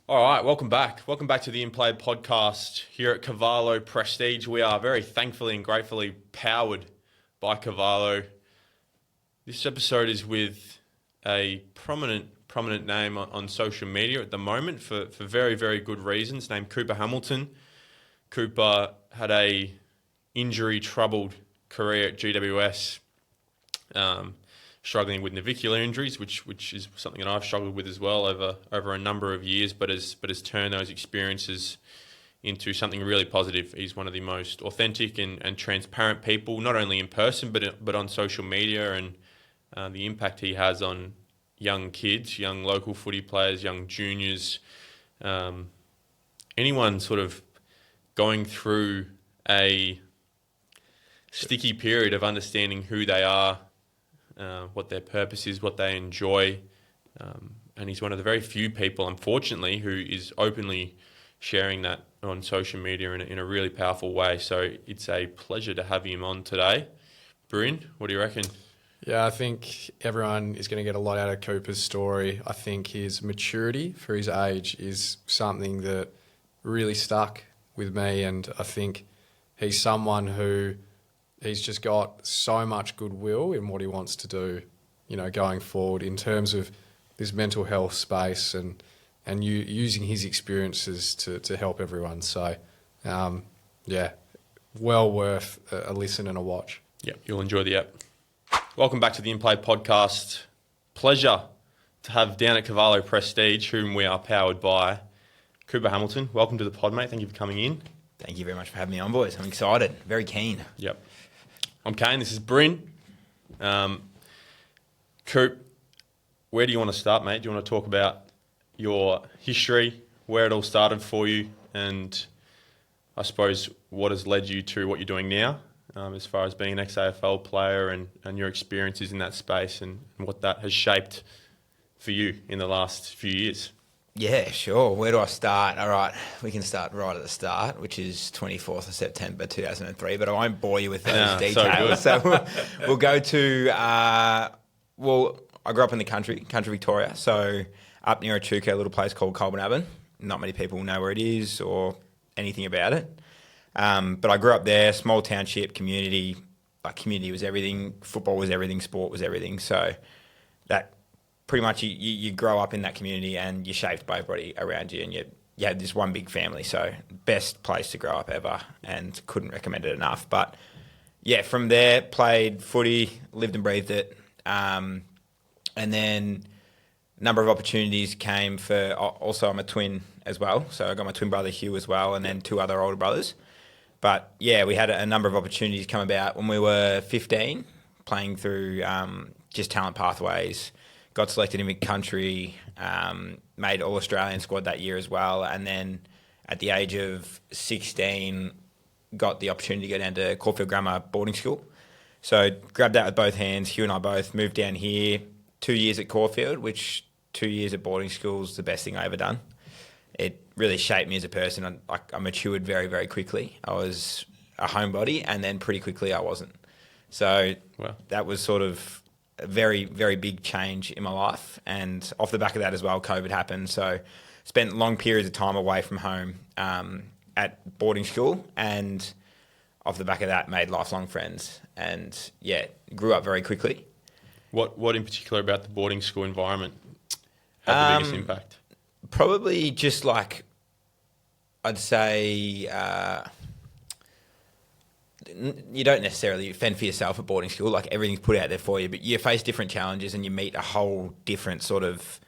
All right, welcome back. Welcome back to the In Play podcast here at Cavallo Prestige. We are very thankfully and gratefully powered by Cavallo. This episode is with a prominent name on social media at the moment for very, very good reasons, named Cooper Hamilton. Cooper had a injury-troubled career at GWS, struggling with navicular injuries, which is something that I've struggled with as well over a number of years, but has turned those experiences into something really positive. He's one of the most authentic and transparent people, not only in person but on social media, and the impact he has on young kids, young local footy players, young juniors, anyone sort of going through a sticky period of understanding who they are, what their purpose is, what they enjoy. And he's one of the very few people, unfortunately, who is openly sharing that on social media in a really powerful way. So it's a pleasure to have him on today. Bryn, what do you reckon? Yeah, I think everyone is going to get a lot out of Cooper's story. I think his maturity for his age is something that really stuck with me, and I think he's someone who he's just got so much goodwill in what he wants to do, going forward in terms of this mental health space and using his experiences to help everyone. So, well worth a listen and a watch. Yeah, you'll enjoy the app. Welcome back to the In Play podcast. Pleasure to have down at Cavallo Prestige, whom we are powered by, Cooper Hamilton. Welcome to the pod, mate. Thank you for coming in. Thank you very much for having me on, boys. I'm excited, very keen. Yep. I'm Kane, this is Bryn. Coop, where do you want to start, mate? Do you want to talk about your history, where it all started for you, and I suppose what has led you to what you're doing now, as far as being an ex-AFL player and your experiences in that space and what that has shaped for you in the last few years? Yeah, sure. Where do I start? All right, we can start right at the start, which is 24th of September 2003, but I won't bore you with those details. So we'll go to, I grew up in the country Victoria, so up near Echuca, a little place called Colbinabbin. Not many people know where it is or anything about it. But I grew up there, small township, community. Like, community was everything, football was everything, sport was everything. So that pretty much you grow up in that community and you're shaped by everybody around you, and you had this one big family. So best place to grow up ever, and couldn't recommend it enough. But yeah, from there, played footy, lived and breathed it. And then a number of opportunities came for, also I'm a twin as well. So I got my twin brother Hugh as well, and then two other older brothers. But yeah, we had a number of opportunities come about when we were 15, playing through just talent pathways. Got selected in mid-country, made All-Australian squad that year as well. And then at the age of 16, got the opportunity to go down to Caulfield Grammar boarding school. So grabbed that with both hands. Hugh and I both moved down here, 2 years at Caulfield, which 2 years at boarding school is the best thing I ever done. It really shaped me as a person. I matured very, very quickly. I was a homebody, and then pretty quickly I wasn't. So That was sort of a very, very big change in my life. And off the back of that as well, COVID happened. So spent long periods of time away from home at boarding school, and off the back of that made lifelong friends, and grew up very quickly. What in particular about the boarding school environment had the biggest impact? Probably just like, I'd say, you don't necessarily fend for yourself at boarding school. Like, everything's put out there for you, but you face different challenges and you meet a whole different sort of,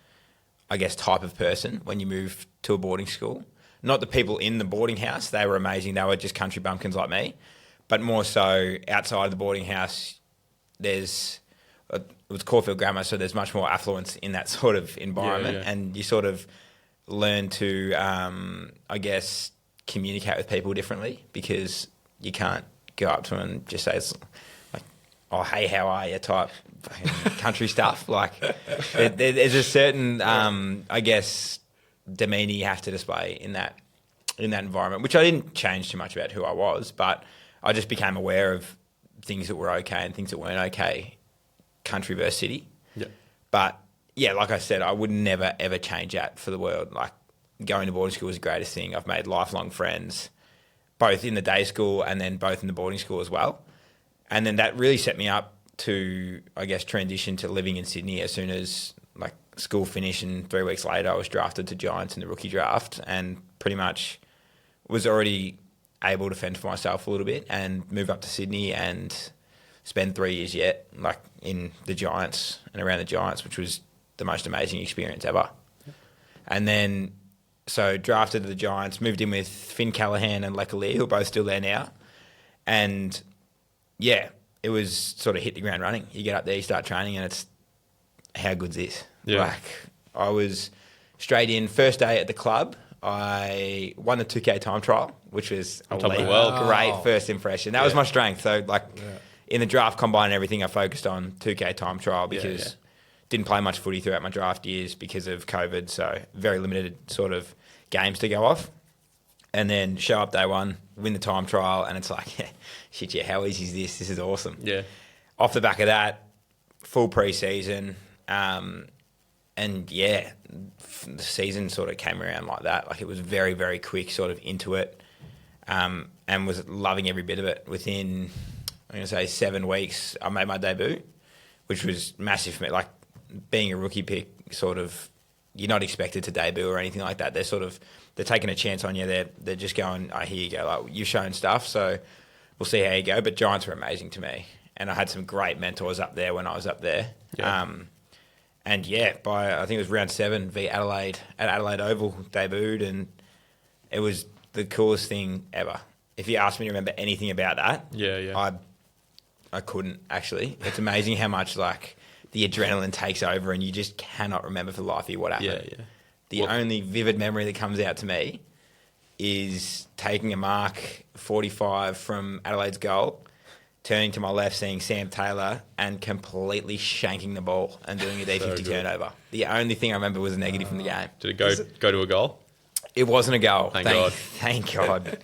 I guess, type of person when you move to a boarding school. Not the people in the boarding house, they were amazing. They were just country bumpkins like me. But more so outside of the boarding house, it was Caulfield Grammar, so there's much more affluence in that sort of environment. Yeah. And you sort of learn to, I guess, communicate with people differently, because you can't go up to them and just say, like, oh, hey, how are you, type country stuff. Like, there's a certain, I guess, demeanour you have to display in that environment, which I didn't change too much about who I was, but I just became aware of things that were okay and things that weren't okay, country versus city. Yeah. But yeah, like I said, I would never ever change that for the world. Like, going to boarding school was the greatest thing. I've made lifelong friends, both in the day school and then both in the boarding school as well. And then that really set me up to, I guess, transition to living in Sydney as soon as like school finished, and 3 weeks later I was drafted to Giants in the rookie draft and pretty much was already able to fend for myself a little bit and move up to Sydney and spend 3 years yet like in the Giants and around the Giants, which was the most amazing experience ever. And then so drafted to the Giants, moved in with Finn Callahan and Leclerc, who are both still there now. And yeah, it was sort of hit the ground running. You get up there, you start training, and it's, how good's this? Yeah. Like, I was straight in, first day at the club, I won the 2K time trial, which was On top of the world. great first impression. That was my strength. So, like, in the draft combine and everything, I focused on 2K time trial because didn't play much footy throughout my draft years because of COVID, so very limited sort of games to go off. And then show up day one, win the time trial, and it's like, shit, how easy is this? This is awesome. Yeah. Off the back of that, full pre-season, and yeah, the season sort of came around like that. Like, it was very, very quick, sort of into it, and was loving every bit of it. Within, I'm going to say 7 weeks, I made my debut, which was massive for me. Like, being a rookie pick, sort of, you're not expected to debut or anything like that. They're taking a chance on you. They're just going, oh, here you go. Like, you've shown stuff, so we'll see how you go. But Giants were amazing to me, and I had some great mentors up there when I was up there. Yeah. And yeah, by I think it was round 7 v Adelaide at Adelaide Oval, debuted, and it was the coolest thing ever. If you asked me to remember anything about that, I couldn't actually. It's amazing how much like the adrenaline takes over, and you just cannot remember for the life of you what happened. Yeah. The only vivid memory that comes out to me is taking a mark 45 from Adelaide's goal, turning to my left, seeing Sam Taylor, and completely shanking the ball and doing a D50 turnover. The only thing I remember was a negative from the game. Did it go to a goal? It wasn't a goal. Thank God. Thank God.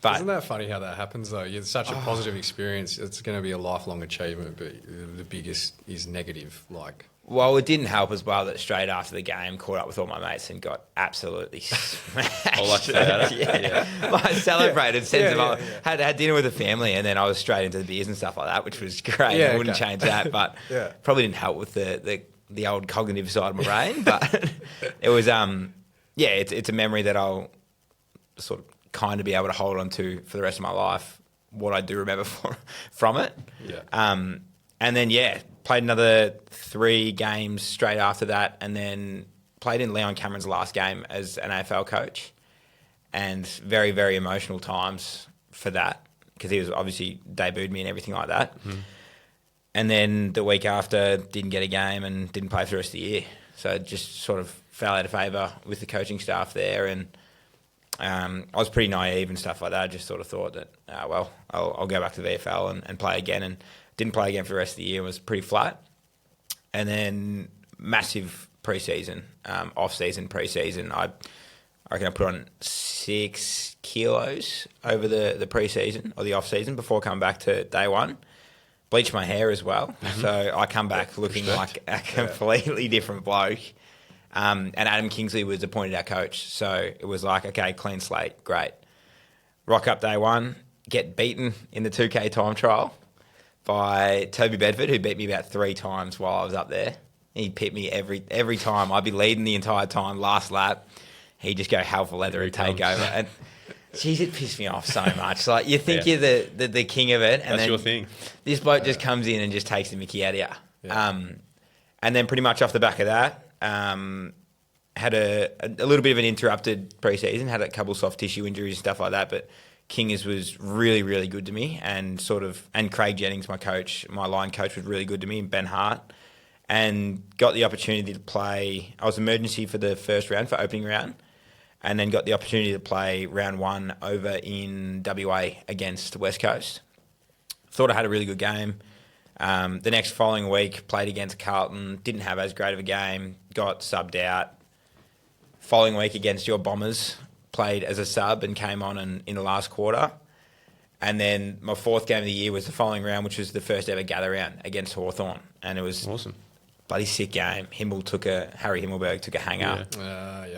But isn't that funny how that happens, though? It's such a positive experience. It's going to be a lifelong achievement, but the biggest is negative. Like, well, it didn't help as well that straight after the game, caught up with all my mates and got absolutely smashed. I like that. Yeah. Like, I celebrated, had dinner with the family, and then I was straight into the beers and stuff like that, which was great. I wouldn't change that, but probably didn't help with the old cognitive side of my brain. But it was, it's a memory that I'll sort of kind of be able to hold on to for the rest of my life, what I do remember from it. Yeah. And then, played another 3 games straight after that, and then played in Leon Cameron's last game as an AFL coach. And very, very emotional times for that, because he was obviously debuted me and everything like that. Mm-hmm. And then the week after, didn't get a game and didn't play for the rest of the year. So it just sort of fell out of favour with the coaching staff there, and I was pretty naive and stuff like that. I just sort of thought that, I'll go back to the VFL and play again, and didn't play again for the rest of the year. It was pretty flat. And then massive pre-season, off-season, pre-season. I reckon I put on 6 kilos over the pre-season or the off-season before coming back to day one. Bleached my hair as well. Mm-hmm. So I come back looking like a completely different bloke. And Adam Kingsley was appointed our coach. So it was like, okay, clean slate, great. Rock up day one, get beaten in the 2K time trial by Toby Bedford, who beat me about 3 times while I was up there. He pipped me every time. I'd be leading the entire time, last lap. He'd just go hell for leather and take over. And geez, it pissed me off so much. Like, you think you're the king of it. And that's then your thing. This bloke just comes in and just takes the mickey out of you. Yeah. And then pretty much off the back of that, had a little bit of an interrupted pre-season, had a couple soft tissue injuries and stuff like that, but Kingers was really, really good to me, and Craig Jennings, my coach, my line coach, was really good to me, and Ben Hart, and got the opportunity to play. I was emergency for the first round, for opening round, and then got the opportunity to play round 1 over in WA against West Coast. Thought I had a really good game. The next following week, played against Carlton, didn't have as great of a game, got subbed out. Following week against your Bombers, played as a sub and came on in the last quarter. And then my 4th game of the year was the following round, which was the first ever gather round against Hawthorn. And it was awesome. bloody sick game. Harry Himmelberg took a hanger,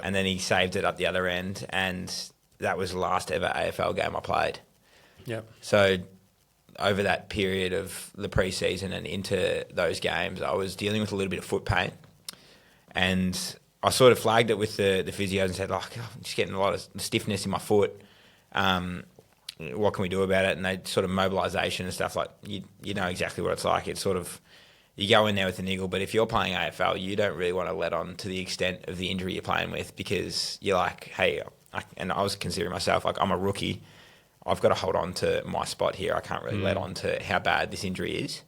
and then he saved it up the other end, and that was the last ever AFL game I played. Yep. So over that period of the pre-season and into those games, I was dealing with a little bit of foot pain, and I sort of flagged it with the physios and said, I'm just getting a lot of stiffness in my foot. What can we do about it? And they sort of mobilisation and stuff, like you know exactly what it's like. It's sort of, you go in there with a niggle, but if you're playing AFL, you don't really want to let on to the extent of the injury you're playing with, because you're like, hey, and I was considering myself like, I'm a rookie. I've got to hold on to my spot here. I can't really let on to how bad this injury is.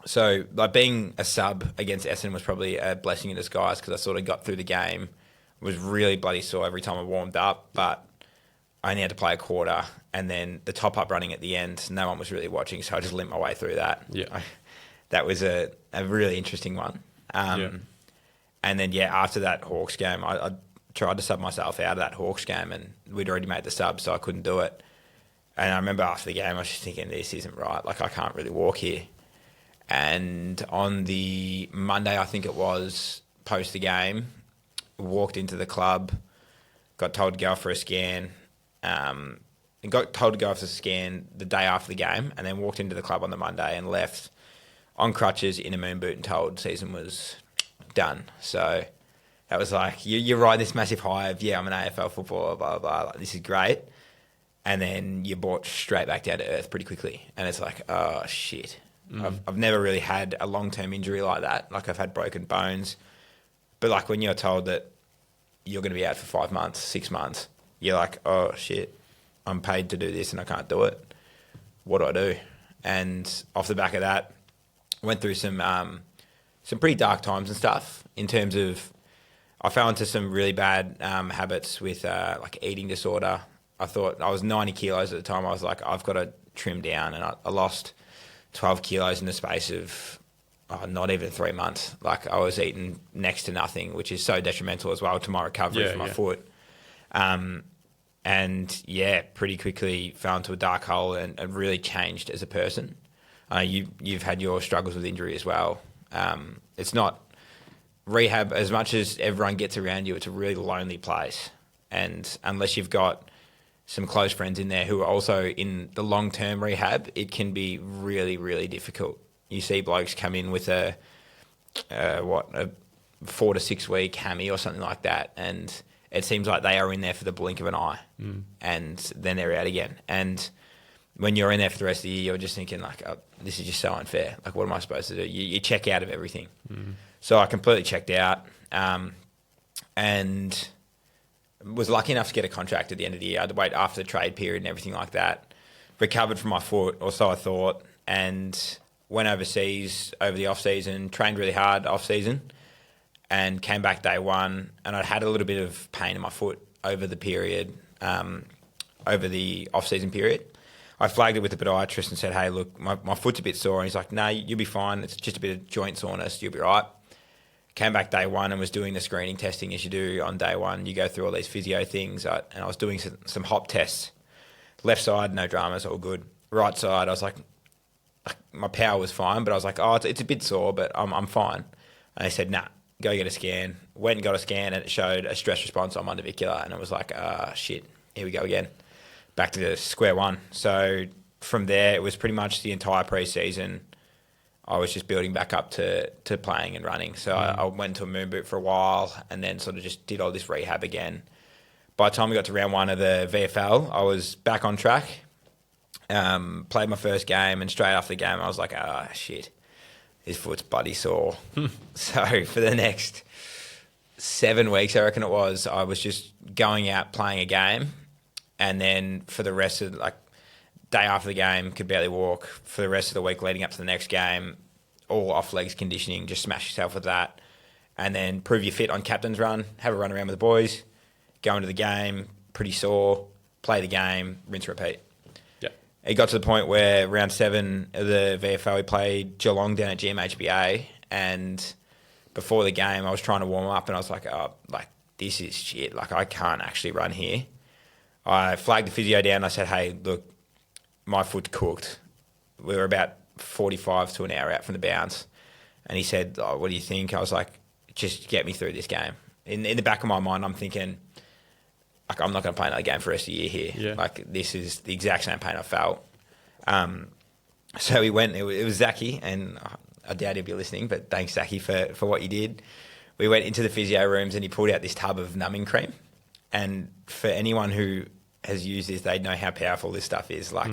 So like being a sub against Essendon was probably a blessing in disguise, because I sort of got through the game, was really bloody sore every time I warmed up, but I only had to play a quarter, and then the top-up running at the end, no one was really watching, so I just limped my way through that. Yeah. That was a really interesting one. And then, after that Hawks game, I tried to sub myself out of that Hawks game, and we'd already made the sub, so I couldn't do it. And I remember after the game, I was just thinking, this isn't right. Like, I can't really walk here. And on the Monday, I think it was, post the game, walked into the club, got told to go for a scan, and got told to go off the scan the day after the game, and then walked into the club on the Monday and left on crutches in a moon boot and told season was done. So that was like, you ride this massive high of, I'm an AFL footballer, blah, blah, blah, like, this is great. And then you're brought straight back down to earth pretty quickly. And it's like, oh, shit. I've never really had a long-term injury like that. Like, I've had broken bones. But like, when you're told that you're going to be out for 5 months, 6 months, you're like, oh, shit, I'm paid to do this and I can't do it. What do I do? And off the back of that, went through some pretty dark times and stuff, in terms of, I fell into some really bad habits with like eating disorder. I thought I was 90 kilos at the time. I was like, I've got to trim down, and I lost 12 kilos in the space of not even 3 months. Like, I was eating next to nothing, which is so detrimental as well to my recovery from my foot. And pretty quickly fell into a dark hole and really changed as a person. You've had your struggles with injury as well. It's not rehab, as much as everyone gets around you, it's a really lonely place. And unless you've got some close friends in there who are also in the long-term rehab, it can be really, really difficult. You see blokes come in with a 4 to 6 week hammy or something like that, and it seems like they are in there for the blink of an eye, and then they're out again. And when you're in there for the rest of the year, you're just thinking like, oh, this is just so unfair. Like, what am I supposed to do? You check out of everything. So I completely checked out, and was lucky enough to get a contract at the end of the year. I had to wait after the trade period and everything like that. Recovered from my foot, or so I thought, and went overseas over the off-season, trained really hard off-season, and came back day one, and I'd had a little bit of pain in my foot over the period, over the off-season period. I flagged it with the podiatrist and said, hey, look, my foot's a bit sore. And he's like, no, you'll be fine. It's just a bit of joint soreness. You'll be right. Came back day one and was doing the screening testing as you do on day one. You go through all these physio things, and I was doing some hop tests. Left side, no dramas, all good. Right side, I was like, my power was fine, but I was like, oh, it's a bit sore, but I'm fine. And they said, nah, go get a scan. Went and got a scan, and it showed a stress response on my navicular, and it was like, shit, here we go again. Back to square one. So from there, it was pretty much the entire pre-season. I was just building back up to playing and running. So I went to a moon boot for a while, and then sort of just did all this rehab again. By the time we got to round one of the VFL, I was back on track. Played my first game, and straight after the game, I was like, shit, this foot's bloody sore. So for the next 7 weeks, I reckon it was, I was just going out, playing a game, and then for the rest of, like, day after the game, could barely walk. For the rest of the week leading up to the next game, all off-legs conditioning, just smash yourself with that. And then prove you're fit on captain's run, have a run around with the boys, go into the game, pretty sore, play the game, rinse, repeat. Yeah. It got to the point where round 7 of the VFL, we played Geelong down at GMHBA, and before the game, I was trying to warm up, and I was like, this is shit. Like, I can't actually run here. I flagged the physio down, and I said, hey, look, my foot's cooked. We were about 45 to an hour out from the bounce. And he said, "Oh, what do you think?" I was like, "Just get me through this game." In the back of my mind, I'm thinking, like, I'm not going to play another game for the rest of the year here. Yeah. Like, this is the exact same pain I felt. So we went. It was Zachy, and I doubt he'll be listening, but thanks, Zachy, for what you did. We went into the physio rooms, and he pulled out this tub of numbing cream. And for anyone who has used this, they know how powerful this stuff is. Like,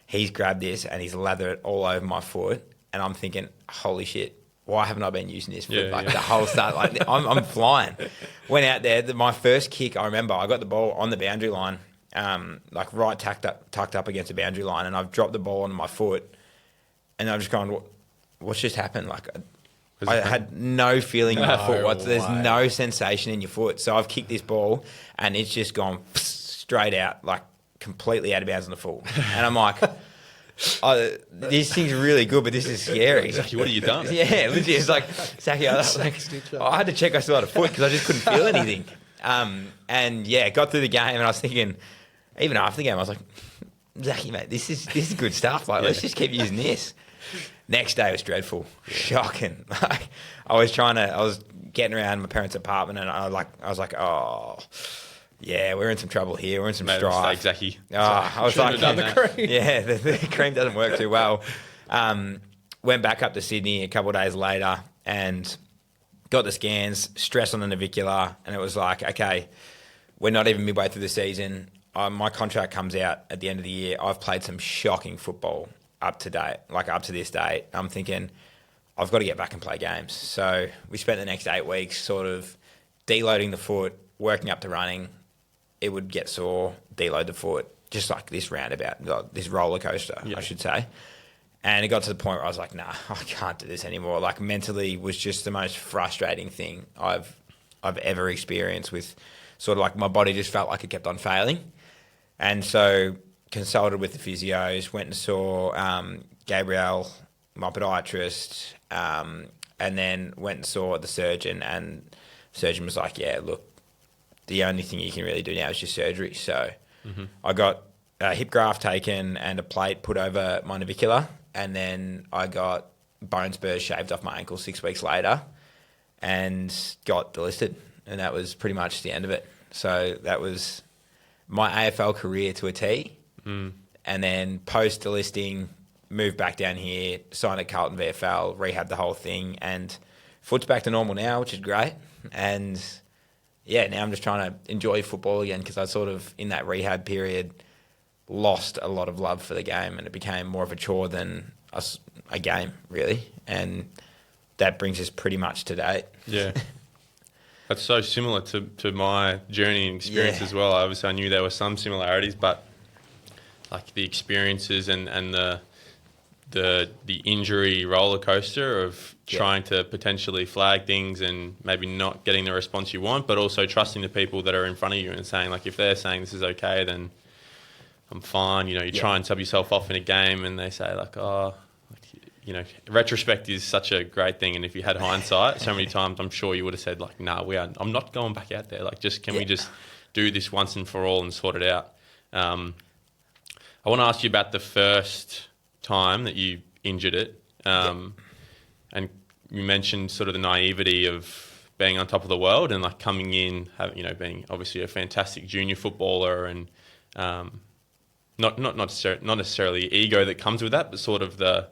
he's grabbed this and he's lathered it all over my foot, and I'm thinking, holy shit, why haven't I been using this for the whole start? Like, I'm flying. Went out there. My first kick, I remember, I got the ball on the boundary line, like right tucked up against the boundary line, and I've dropped the ball on my foot, and I'm just going, what's just happened? Like, I had no feeling in my foot. There's no sensation in your foot. So I've kicked this ball, and it's just gone straight out, like completely out of bounds on the full. And I'm like, this thing's really good, but this is scary. Zachy, what have you done? Yeah, literally. It's like, Zachy, I had to check I still had a foot because I just couldn't feel anything. And yeah, got through the game, and I was thinking, even after the game, I was like, Zachy, mate, this is good stuff. Like, let's just keep using this. Next day was dreadful, shocking. Like, I was getting around my parents' apartment, and I was like, oh, yeah, we're in some trouble here. We're in some strife. Zachy. Oh, I was like, done the cream. Yeah, the cream doesn't work too well. Went back up to Sydney a couple of days later and got the scans, stress on the navicular, and it was like, okay, we're not even midway through the season. My contract comes out at the end of the year. I've played some shocking football up to this date. I'm thinking, I've got to get back and play games. So we spent the next 8 weeks sort of deloading the foot, working up to running. It would get sore, deload the foot, just like this roundabout, this roller coaster, I should say. And it got to the point where I was like, nah, I can't do this anymore. Like, mentally was just the most frustrating thing I've ever experienced, with sort of like my body just felt like it kept on failing. And so consulted with the physios, went and saw Gabrielle, my podiatrist, and then went and saw the surgeon, and the surgeon was like, yeah, look, the only thing you can really do now is just surgery. So I got a hip graft taken and a plate put over my navicular, and then I got bone spurs shaved off my ankle 6 weeks later and got delisted, and that was pretty much the end of it. So that was my AFL career to a T. And then post delisting, moved back down here, signed at Carlton VFL, rehabbed the whole thing, and foot's back to normal now, which is great. And yeah, now I'm just trying to enjoy football again, because I sort of, in that rehab period, lost a lot of love for the game, and it became more of a chore than a game, really. And that brings us pretty much to date. Yeah. That's so similar to my journey and experience as well. Obviously, I knew there were some similarities, but like the experiences and the injury roller coaster of trying to potentially flag things and maybe not getting the response you want, but also trusting the people that are in front of you and saying, like, if they're saying this is okay, then I'm fine. You know, you try and sub yourself off in a game, and they say like, oh, you know, retrospect is such a great thing. And if you had hindsight, so many times I'm sure you would have said like, nah, I'm not going back out there. Like, can we just do this once and for all and sort it out? I want to ask you about the first time that you injured it. And you mentioned sort of the naivety of being on top of the world and like coming in, being obviously a fantastic junior footballer, and not necessarily ego that comes with that, but sort of the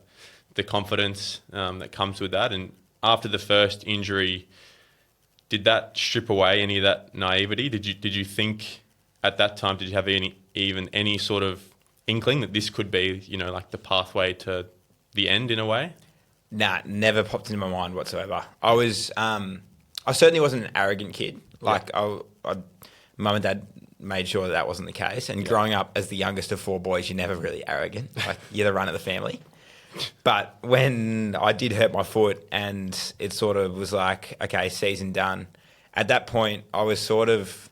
confidence that comes with that. And after the first injury, did that strip away any of that naivety? Did you think at that time, did you have any sort of inkling that this could be, like the pathway to the end in a way? Nah, never popped into my mind whatsoever. I certainly wasn't an arrogant kid. Like, mum and dad made sure that wasn't the case. And growing up as the youngest of 4 boys, you're never really arrogant. Like, you're the run of the family. But when I did hurt my foot and it sort of was like, okay, season done, at that point I was sort of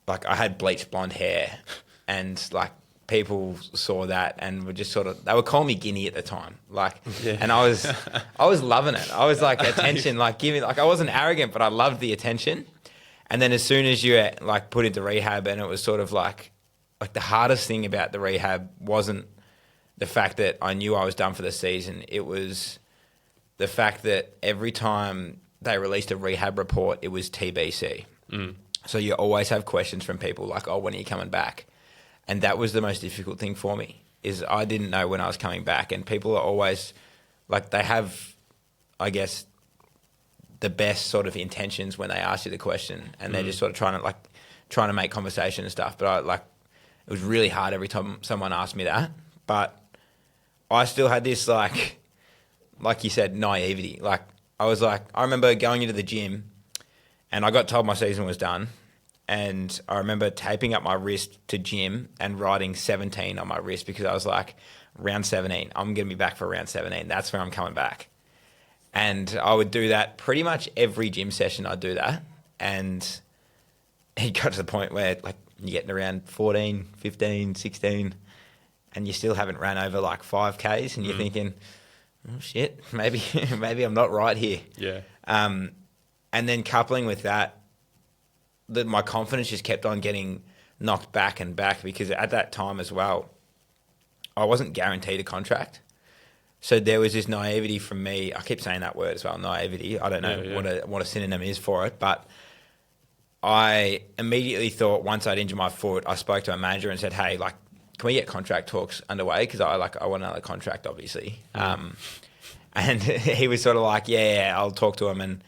like, I had bleached blonde hair, and like people saw that and were just sort of, they were calling me Guinea at the time. Like, and I was loving it. I was like, attention, like giving, like I wasn't arrogant, but I loved the attention. And then as soon as you like put into rehab, and it was sort of like the hardest thing about the rehab wasn't the fact that I knew I was done for the season. It was the fact that every time they released a rehab report, it was TBC. So you always have questions from people like, oh, when are you coming back? And that was the most difficult thing for me, is I didn't know when I was coming back. And people are always, like, they have, I guess, the best sort of intentions when they ask you the question, and they're just sort of trying to make conversation and stuff. But it was really hard every time someone asked me that. But I still had this, like you said, naivety. Like, I remember going into the gym and I got told my season was done. And I remember taping up my wrist to gym and writing 17 on my wrist, because I was like, round 17, I'm going to be back for round 17. That's where I'm coming back. And I would do that pretty much every gym session. I'd do that. And it got to the point where, like, you're getting around 14, 15, 16, and you still haven't ran over like 5Ks, and you're thinking, oh shit, maybe I'm not right here. Yeah. And then coupling with that, my confidence just kept on getting knocked back and back, because at that time as well, I wasn't guaranteed a contract. So there was this naivety from me. I keep saying that word as well, naivety. I don't know what a synonym is for it, but I immediately thought, once I'd injured my foot, I spoke to a manager and said, hey, like, can we get contract talks underway? Because I want another contract, obviously. And he was sort of like, yeah, I'll talk to him. And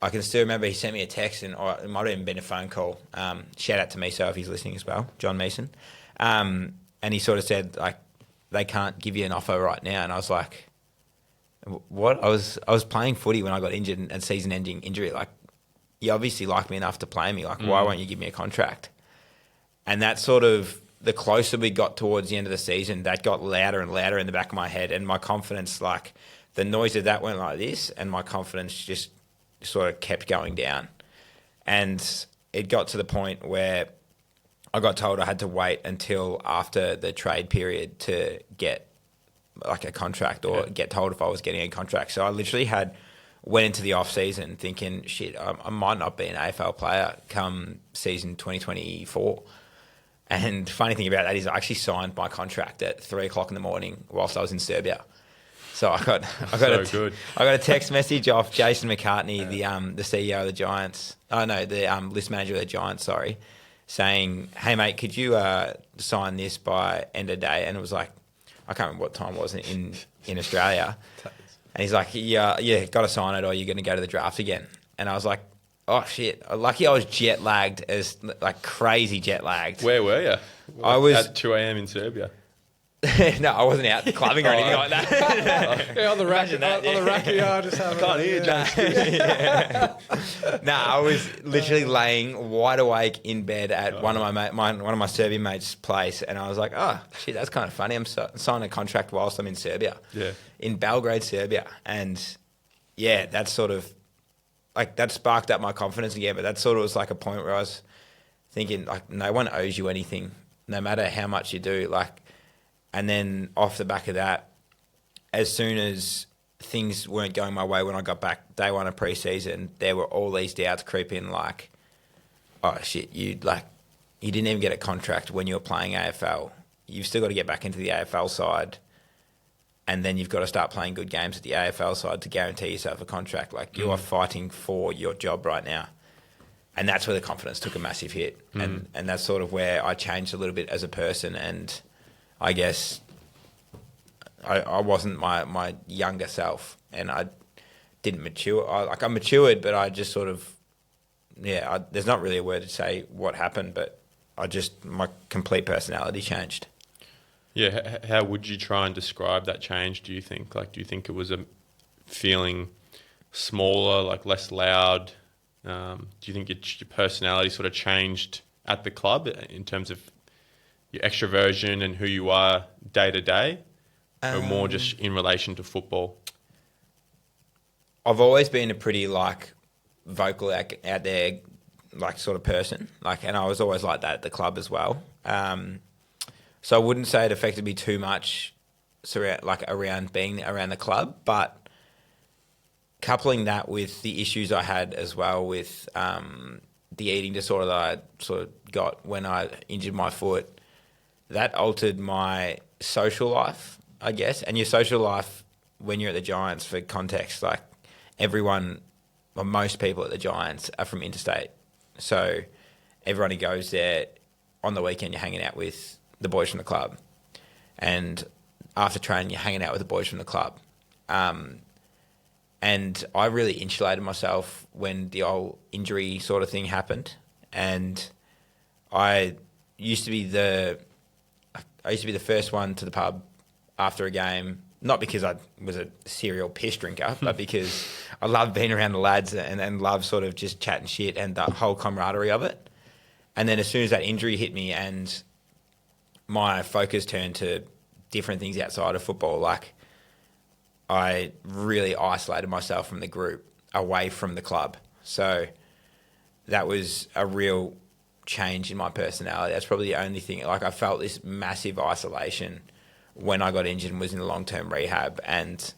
I can still remember he sent me a text, and it might have even been a phone call. Shout out to Miso if he's listening as well, John Mason. And he sort of said, like, they can't give you an offer right now. And I was like, what? I was playing footy when I got injured and season-ending injury. Like, you obviously like me enough to play me. Like, why won't you give me a contract? And that sort of, the closer we got towards the end of the season, that got louder and louder in the back of my head. And my confidence, like, the noise of that went like this, and my confidence just sort of kept going down. And it got to the point where I got told I had to wait until after the trade period to get like a contract, or get told if I was getting a contract. So I literally went into the off season thinking, shit, I might not be an AFL player come season 2024. And funny thing about that is I actually signed my contract at 3:00 in the morning whilst I was in Serbia. So I got a text message off Jason McCartney, the CEO of the Giants. Oh no, the list manager of the Giants. Sorry, saying, "Hey mate, could you sign this by end of day?" And it was like, I can't remember what time it was in Australia. And he's like, "Yeah, got to sign it, or you're going to go to the draft again." And I was like, "Oh shit!" Lucky I was jet lagged, as like crazy jet lagged. Where were you? I was at 2 a.m. in Serbia. No, I wasn't out clubbing or anything like that. Yeah, on the rack, just having. I can't hear James. No, I was literally laying wide awake in bed at one of my Serbian mates' place, and I was like, "Oh shit, that's kind of funny. I'm signing a contract whilst I'm in Serbia, in Belgrade, Serbia." And yeah, that sort of like that sparked up my confidence again. But that sort of was like a point where I was thinking, like, no one owes you anything, no matter how much you do, like. And then off the back of that, as soon as things weren't going my way when I got back day one of pre-season, there were all these doubts creep in, like, oh shit, you didn't even get a contract when you were playing AFL. You've still got to get back into the AFL side, and then you've got to start playing good games at the AFL side to guarantee yourself a contract. Like, you are fighting for your job right now. And that's where the confidence took a massive hit. And that's sort of where I changed a little bit as a person, and I guess I wasn't my younger self, and I didn't mature. I matured, but I just sort of, there's not really a word to say what happened, but my complete personality changed. Yeah, how would you try and describe that change, do you think? Like, do you think it was a feeling smaller, like less loud? Do you think your personality sort of changed at the club in terms of your extroversion and who you are day to day, or more just in relation to football? I've always been a pretty like vocal out there, like sort of person, like, and I was always like that at the club as well. So I wouldn't say it affected me too much, around being around the club, but coupling that with the issues I had as well with the eating disorder that I sort of got when I injured my foot. That altered my social life, I guess. And your social life when you're at the Giants, for context, like everyone, well, most people at the Giants are from interstate. So everyone who goes there on the weekend, you're hanging out with the boys from the club. And after training, you're hanging out with the boys from the club. And I really insulated myself when the old injury sort of thing happened. And I used to be the first one to the pub after a game, not because I was a serial piss drinker, but because I loved being around the lads and loved sort of just chatting shit and the whole camaraderie of it. And then as soon as that injury hit me and my focus turned to different things outside of football, like I really isolated myself from the group, away from the club. So that was a real change in my personality. That's probably the only thing. Like I felt this massive isolation when I got injured and was in the long-term rehab. And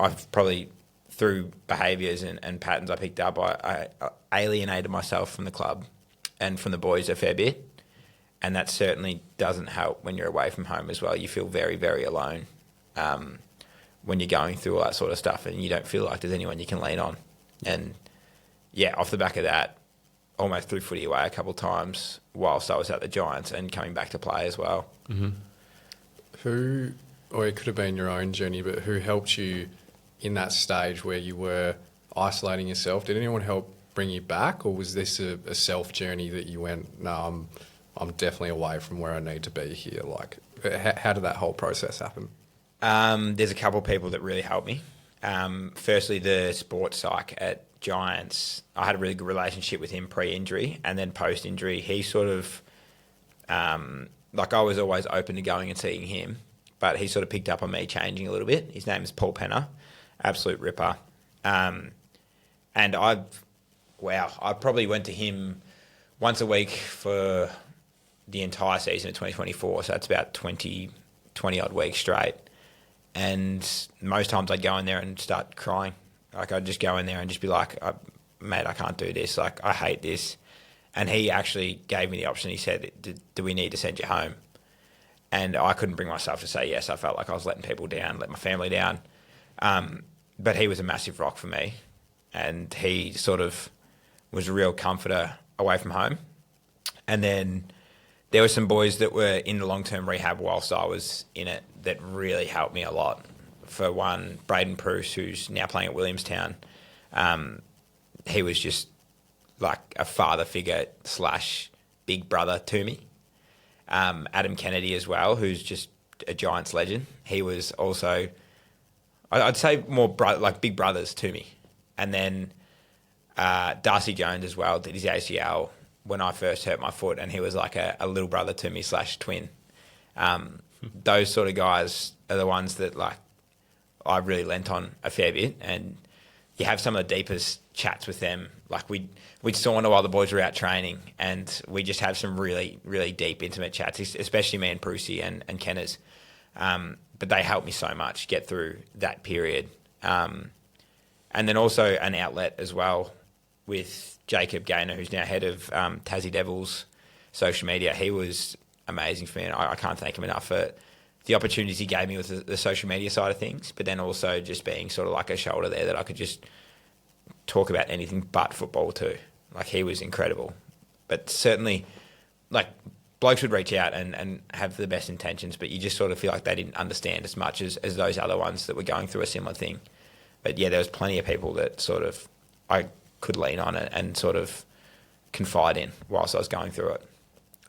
I've probably, through behaviours and patterns I picked up, I alienated myself from the club and from the boys a fair bit. And that certainly doesn't help when you're away from home as well. You feel very, very alone when you're going through all that sort of stuff and you don't feel like there's anyone you can lean on. And yeah, off the back of that, almost threw footy away a couple of times whilst I was at the Giants and coming back to play as well. Mm-hmm. Who, or it could have been your own journey, but who helped you in that stage where you were isolating yourself? Did anyone help bring you back, or was this a self journey that you went, no, I'm definitely away from where I need to be here? Like, how did that whole process happen? There's a couple of people that really helped me. Firstly, the sports psych at Giants. I had a really good relationship with him pre-injury, and then post-injury, he sort of, like I was always open to going and seeing him, but he sort of picked up on me changing a little bit. His name is Paul Penner, absolute ripper. And I probably went to him once a week for the entire season of 2024, so that's about 20 odd weeks straight. And most times I'd go in there and start crying. Like I'd just go in there and just be like, mate, I can't do this. Like I hate this. And he actually gave me the option. He said, do we need to send you home? And I couldn't bring myself to say yes. I felt like I was letting people down, let my family down. But he was a massive rock for me. And he sort of was a real comforter away from home. And then there were some boys that were in the long-term rehab whilst I was in it that really helped me a lot. For one, Braden Pruce, who's now playing at Williamstown, he was just like a father figure / big brother to me. Adam Kennedy as well, who's just a Giants legend. He was also, I'd say, more like big brothers to me. And then Darcy Jones as well did his ACL when I first hurt my foot, and he was like a little brother to me / twin. Those sort of guys are the ones that like I really lent on a fair bit, and you have some of the deepest chats with them. Like we'd sauna while the boys were out training, and we just have some really, really deep, intimate chats, especially me and Prusy and Kenners. But they helped me so much get through that period. And then also an outlet as well with Jacob Gaynor, who's now head of Tassie Devils social media. He was amazing for me, and I can't thank him enough for the opportunities he gave me with the social media side of things, but then also just being sort of like a shoulder there that I could just talk about anything but football too. Like he was incredible. But certainly, like blokes would reach out and have the best intentions, but you just sort of feel like they didn't understand as much as those other ones that were going through a similar thing. But yeah, there was plenty of people that sort of I could lean on it and sort of confide in whilst I was going through it.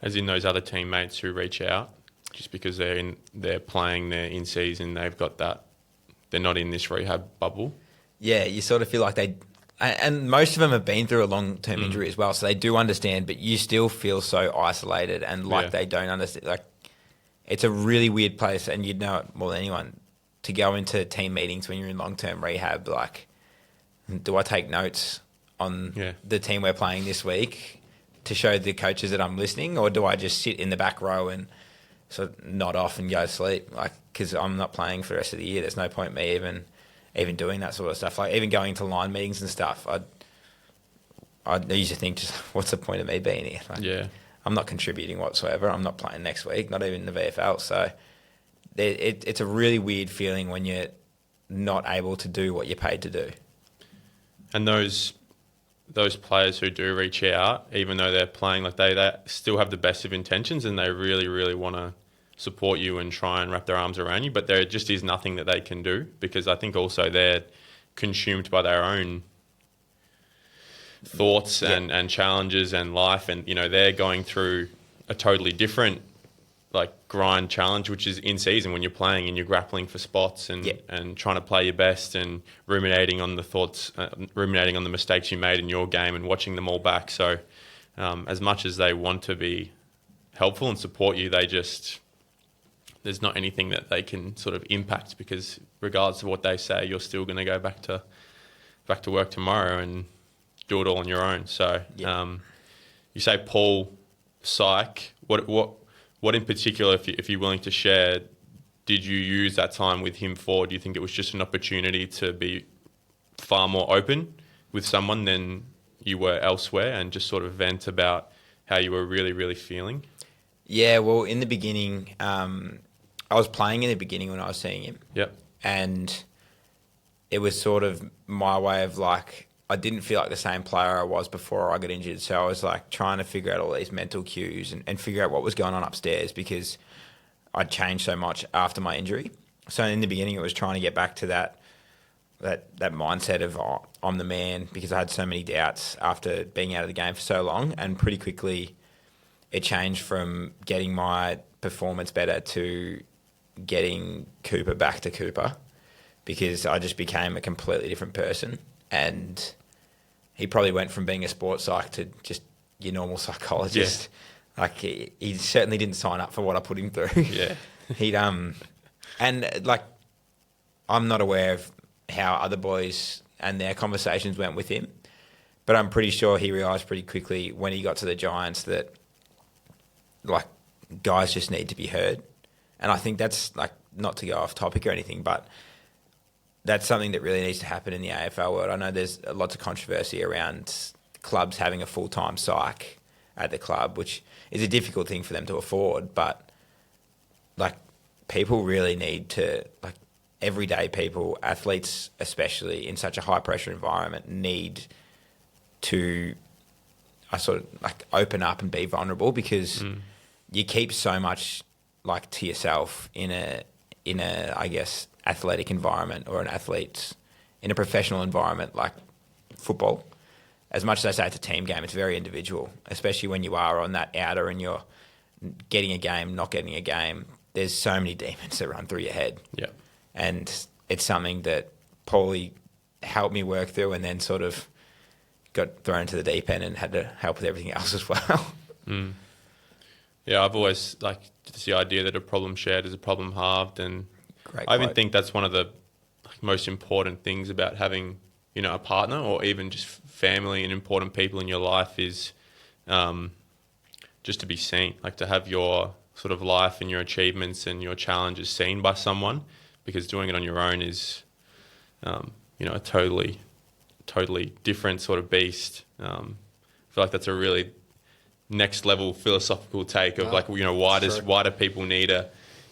As in those other teammates who reach out just because they're playing, they're in season, they've got that, they're not in this rehab bubble. Yeah, you sort of feel like they, and most of them have been through a long-term injury as well, so they do understand, but you still feel so isolated and like they don't understand. Like it's a really weird place, and you'd know it more than anyone, to go into team meetings when you're in long-term rehab. Like, do I take notes on the team we're playing this week to show the coaches that I'm listening, or do I just sit in the back row and sort of nod off and go to sleep? Like, because I'm not playing for the rest of the year. There's no point me even doing that sort of stuff. Like even going to line meetings and stuff, I used to think, just what's the point of me being here? Like, I'm not contributing whatsoever. I'm not playing next week, not even in the VFL. So it's a really weird feeling when you're not able to do what you're paid to do. And those players who do reach out, even though they're playing, like they still have the best of intentions and they really, really want to support you and try and wrap their arms around you, but there just is nothing that they can do, because I think also they're consumed by their own thoughts and challenges and life, and they're going through a totally different grind challenge, which is in season when you're playing and you're grappling for spots and trying to play your best and ruminating on the thoughts, ruminating on the mistakes you made in your game and watching them all back. So as much as they want to be helpful and support you, there's not anything that they can sort of impact, because regardless of what they say, you're still going to go back to work tomorrow and do it all on your own. So you say Paul Psych. What in particular, if you're willing to share, did you use that time with him for? Do you think it was just an opportunity to be far more open with someone than you were elsewhere and just sort of vent about how you were really, really feeling? Yeah, well, in the beginning, I was playing in the beginning when I was seeing him. Yep. And it was sort of my way of I didn't feel like the same player I was before I got injured. So I was trying to figure out all these mental cues and figure out what was going on upstairs, because I'd changed so much after my injury. So in the beginning, it was trying to get back to that mindset of I'm the man, because I had so many doubts after being out of the game for so long. And pretty quickly, it changed from getting my performance better to getting Cooper back to Cooper, because I just became a completely different person. And he probably went from being a sports psych to just your normal psychologist. Yeah. He certainly didn't sign up for what I put him through. Yeah. I'm not aware of how other boys and their conversations went with him, but I'm pretty sure he realised pretty quickly when he got to the Giants that guys just need to be heard. And I think that's not to go off topic or anything, but that's something that really needs to happen in the AFL world. I know there's lots of controversy around clubs having a full-time psych at the club, which is a difficult thing for them to afford, but people really need to, everyday people, athletes especially, in such a high-pressure environment, need to open up and be vulnerable, because you keep so much to yourself in a I guess athletic environment, or an athlete's in a professional environment like football. As much as I say it's a team game, it's very individual, especially when you are on that outer and you're getting a game, not getting a game. There's so many demons that run through your head. Yeah. And it's something that Paulie helped me work through, and then sort of got thrown into the deep end and had to help with everything else as well. Mm. Yeah, I've always just the idea that a problem shared is a problem halved, and I even think that's one of the most important things about having a partner, or even just family and important people in your life, is just to be seen, to have your sort of life and your achievements and your challenges seen by someone, because doing it on your own is a totally different sort of beast. I feel like that's a really next level philosophical take of why do people need a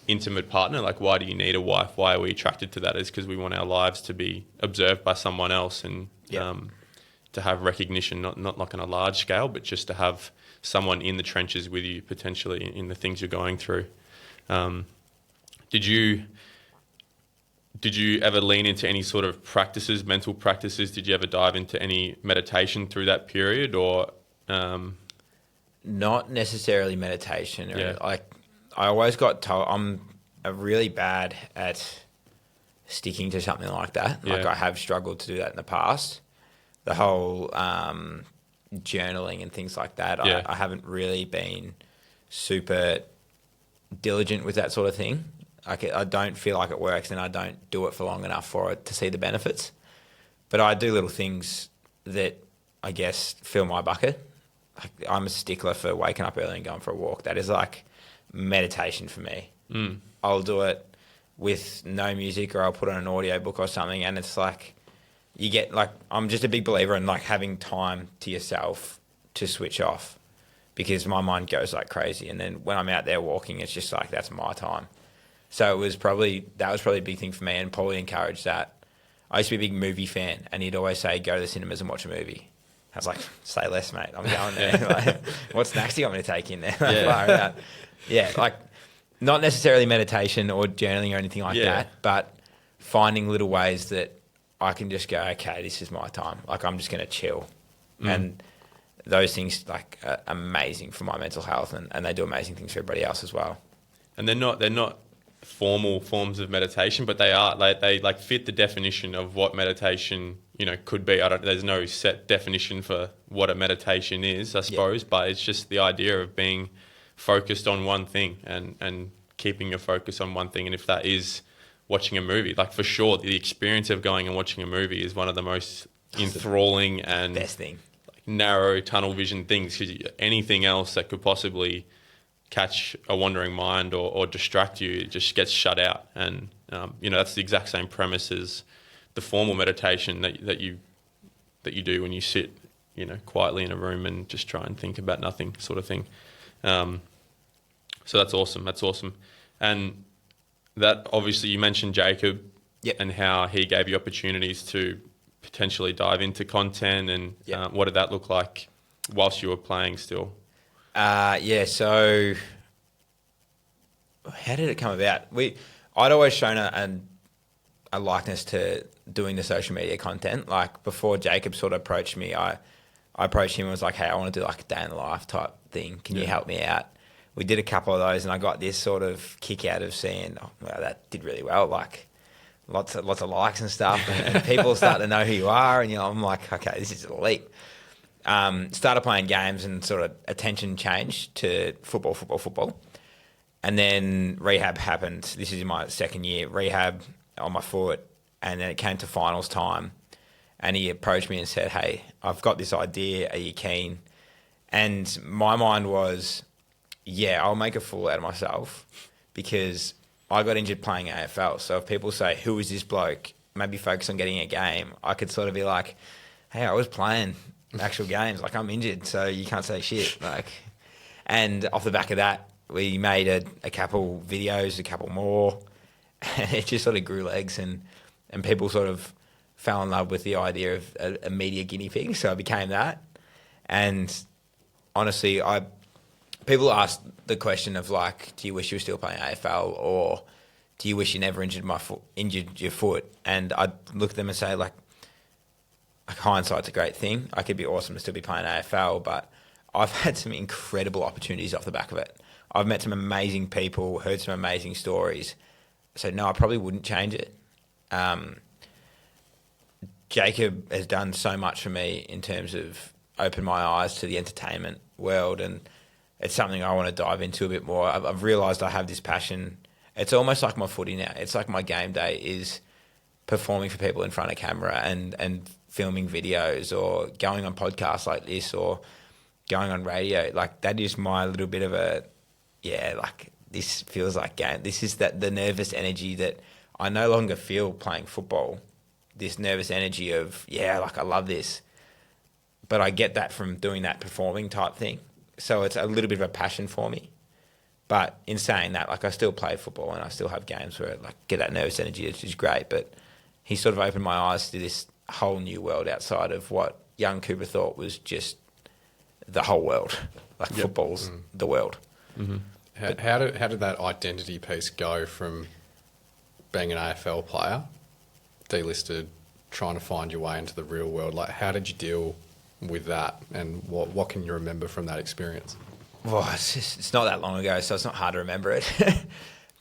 intimate partner? Why do you need a wife? Why are we attracted to that? Is because we want our lives to be observed by someone else, and to have recognition, not on a large scale, but just to have someone in the trenches with you, potentially in the things you're going through. Did you ever lean into any sort of practices, mental practices? Did you ever dive into any meditation through that period, or? Not necessarily meditation. I always got told I'm really bad at sticking to something like that. Yeah. I have struggled to do that in the past. The whole journaling and things like that, Yeah. I haven't really been super diligent with that sort of thing. I don't feel like it works, and I don't do it for long enough for it to see the benefits. But I do little things that I guess fill my bucket. I'm a stickler for waking up early and going for a walk. That is meditation for me. Mm. I'll do it with no music, or I'll put on an audio book or something, and it's you get I'm just a big believer in having time to yourself to switch off, because my mind goes crazy, and then when I'm out there walking, it's just that's my time. So that was probably a big thing for me, and Paulie encouraged that. I used to be a big movie fan, and he'd always say, go to the cinemas and watch a movie. I was like, say less, mate. I'm going there. Like, what snacks do you want me to take in there? Like not necessarily meditation or journaling or anything like that, but finding little ways that I can just go, okay, this is my time. Like, I'm just going to chill. And those things like are amazing for my mental health, and they do amazing things for everybody else as well. And they're not formal forms of meditation, but they are they fit the definition of what meditation could be. There's no set definition for what a meditation is, I suppose, but it's just the idea of being focused on one thing and keeping your focus on one thing. And if that is watching a movie, like, for sure, the experience of going and watching a movie is one of the most enthralling and best thing, like, narrow tunnel vision things, because anything else that could possibly catch a wandering mind or distract you, it just gets shut out. And that's the exact same premise as the formal meditation that you do when you sit quietly in a room and just try and think about nothing, sort of thing. So that's awesome. And that, obviously, you mentioned Jacob and how he gave you opportunities to potentially dive into content, and what did that look like whilst you were playing still? So how did it come about? I'd always shown a likeness to doing the social media content. Like, before Jacob sort of approached me, I approached him and was like, hey, I want to do like a day in the life type thing. Can you help me out? We did a couple of those, and I got this sort of kick out of seeing, that did really well. Like, lots of likes and stuff, and people start to know who you are, and I'm like, okay, this is elite. Started playing games, and sort of attention changed to football. And then rehab happened. This is my second year, rehab on my foot. And then it came to finals time, and he approached me and said, hey, I've got this idea. Are you keen? And my mind was, I'll make a fool out of myself, because I got injured playing AFL. So if people say, who is this bloke? Maybe focus on getting a game. I could sort of be like, hey, I was playing actual games. Like, I'm injured, so you can't say shit. Like, and off the back of that, we made a couple videos, a couple more, and it just sort of grew legs, and people sort of fell in love with the idea of a media guinea pig. So I became that. And honestly, people ask the question of like, do you wish you were still playing AFL, or do you wish you never injured your foot? And I'd look at them and say, like hindsight's a great thing. I could be awesome to still be playing AFL, but I've had some incredible opportunities off the back of it. I've met some amazing people, heard some amazing stories. So no, I probably wouldn't change it. Jacob has done so much for me in terms of open my eyes to the entertainment world, and it's something I want to dive into a bit more. I've realised I have this passion. It's almost like my footy now. It's like my game day is performing for people in front of camera and filming videos, or going on podcasts like this, or going on radio. Like, that is my little bit of this feels like game. This is the nervous energy that I no longer feel playing football. This nervous energy of, I love this. But I get that from doing that performing type thing. So it's a little bit of a passion for me. But in saying that, I still play football, and I still have games where I get that nervous energy, which is great. But he sort of opened my eyes to this whole new world outside of what young Cooper thought was just the whole world. Football's the world. Mm-hmm. How did that identity piece go from being an AFL player, delisted, trying to find your way into the real world? Like, how did you deal with that, and what can you remember from that experience? Well, it's not that long ago, so it's not hard to remember it.